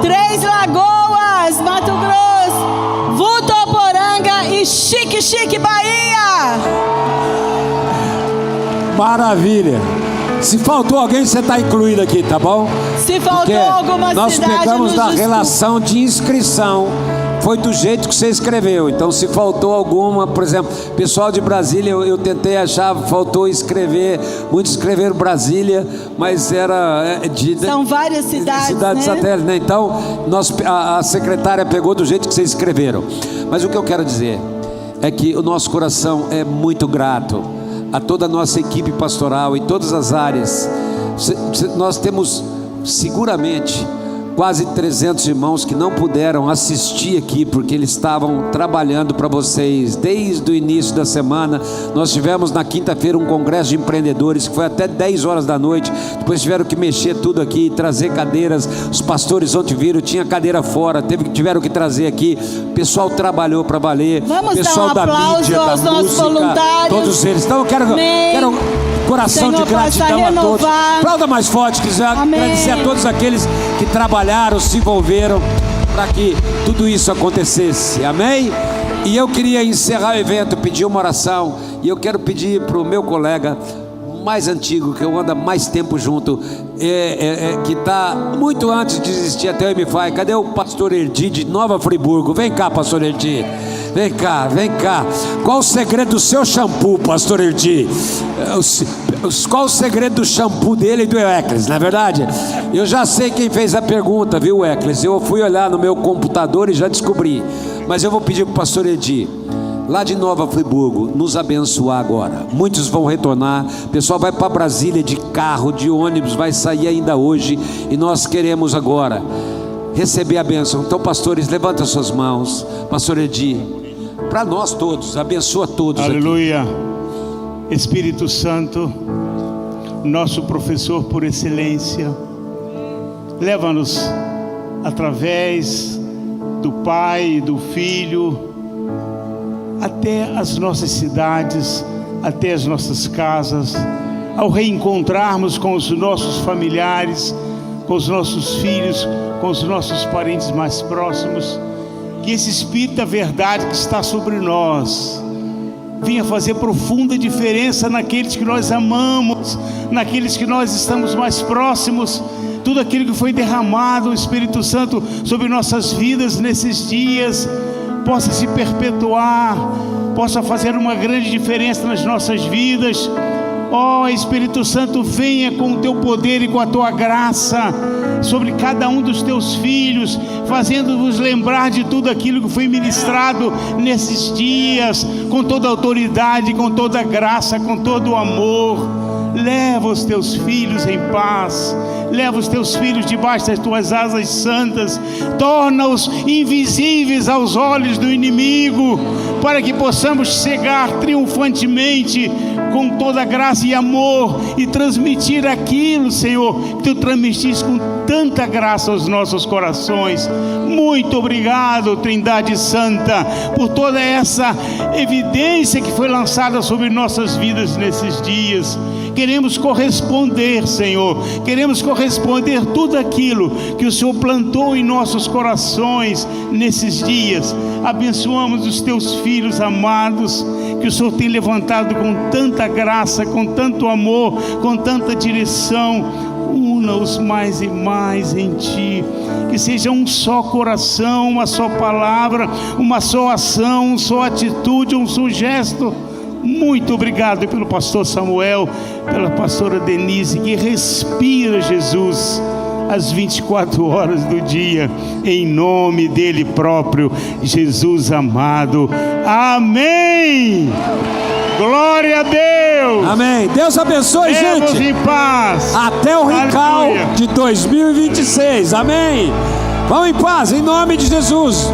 Três Lagoas, Mato Grosso, Votuporanga e Xique, Bahia. Maravilha. Se faltou alguém, você está incluído aqui, tá bom? Se faltou Porque alguma nós cidade, pegamos nos da desculpe. relação de inscrição. Foi do jeito que você escreveu. Então, se faltou alguma, por exemplo, pessoal de Brasília, eu tentei achar, faltou escrever, muitos escreveram Brasília, mas era São várias cidades, né? satélites, né? Então, a secretária pegou do jeito que vocês escreveram. Mas o que eu quero dizer é que o nosso coração é muito grato a toda a nossa equipe pastoral em todas as áreas. Nós temos seguramente quase 300 irmãos que não puderam assistir aqui porque eles estavam trabalhando para vocês desde o início da semana. Nós tivemos na quinta-feira um congresso de empreendedores que foi até 10 horas da noite. Depois tiveram que mexer tudo aqui, trazer cadeiras. Os pastores ontem viram, tinha cadeira fora, tiveram que trazer aqui. O pessoal trabalhou para valer. Vamos pessoal dar um aplauso mídia, aos da nossos música, voluntários. todos eles. Então eu quero coração Senhor, de gratidão possa a todos. renovar. Aplauda mais forte, quiser agradecer a todos aqueles que trabalharam, se envolveram para que tudo isso acontecesse. Amém? E eu queria encerrar o evento, pedir uma oração. E eu quero pedir para o meu colega mais antigo, que eu ando há mais tempo junto, que está muito antes de existir até o MFI. Cadê o pastor Erdi de Nova Friburgo? Vem cá, pastor Erdi. Vem cá, vem cá. Qual o segredo do seu shampoo, pastor Erdi? Qual o segredo do shampoo dele e do Eccles, não é verdade? Eu já sei quem fez a pergunta, viu, Eccles? Eu fui olhar no meu computador e já descobri. Mas eu vou pedir para o pastor Erdi, lá de Nova Friburgo, nos abençoar agora. Muitos vão retornar, o pessoal vai para Brasília de carro, de ônibus, vai sair ainda hoje. E nós queremos agora receber a bênção. Então, pastores, levantem suas mãos. Pastor Edi, para nós todos, abençoa todos. Aleluia. Aqui. Espírito Santo, nosso professor por excelência, leva-nos através do Pai e do Filho até as nossas cidades, até as nossas casas, ao reencontrarmos com os nossos familiares, com os nossos filhos, com os nossos parentes mais próximos. Que esse Espírito da verdade que está sobre nós venha fazer profunda diferença naqueles que nós amamos, naqueles que nós estamos mais próximos. Tudo aquilo que foi derramado, o Espírito Santo, sobre nossas vidas nesses dias, possa se perpetuar, possa fazer uma grande diferença nas nossas vidas. Ó Espírito Santo, venha com o teu poder e com a tua graça sobre cada um dos teus filhos, fazendo-vos lembrar de tudo aquilo que foi ministrado nesses dias, com toda a autoridade, com toda a graça, com todo o amor. Leva os teus filhos em paz, leva os teus filhos debaixo das tuas asas santas, torna-os invisíveis aos olhos do inimigo, para que possamos chegar triunfantemente com toda graça e amor e transmitir aquilo, Senhor, que tu transmitiste com tanta graça aos nossos corações. Muito obrigado, Trindade Santa, por toda essa evidência que foi lançada sobre nossas vidas nesses dias. Queremos corresponder, Senhor, queremos corresponder tudo aquilo que o Senhor plantou em nossos corações nesses dias. Abençoamos os teus filhos amados, que o Senhor tem levantado com tanta graça, com tanto amor, com tanta direção. Una-os mais e mais em Ti, que seja um só coração, uma só palavra, uma só ação, uma só atitude, um só gesto. Muito obrigado pelo pastor Samuel, pela pastora Denise, que respira Jesus às 24 horas do dia, em nome dele próprio, Jesus amado. Amém. Glória a Deus. Amém. Deus abençoe, Levamos gente. em paz. Até o Rical Aleluia. de 2026. Amém. Vão em paz, em nome de Jesus.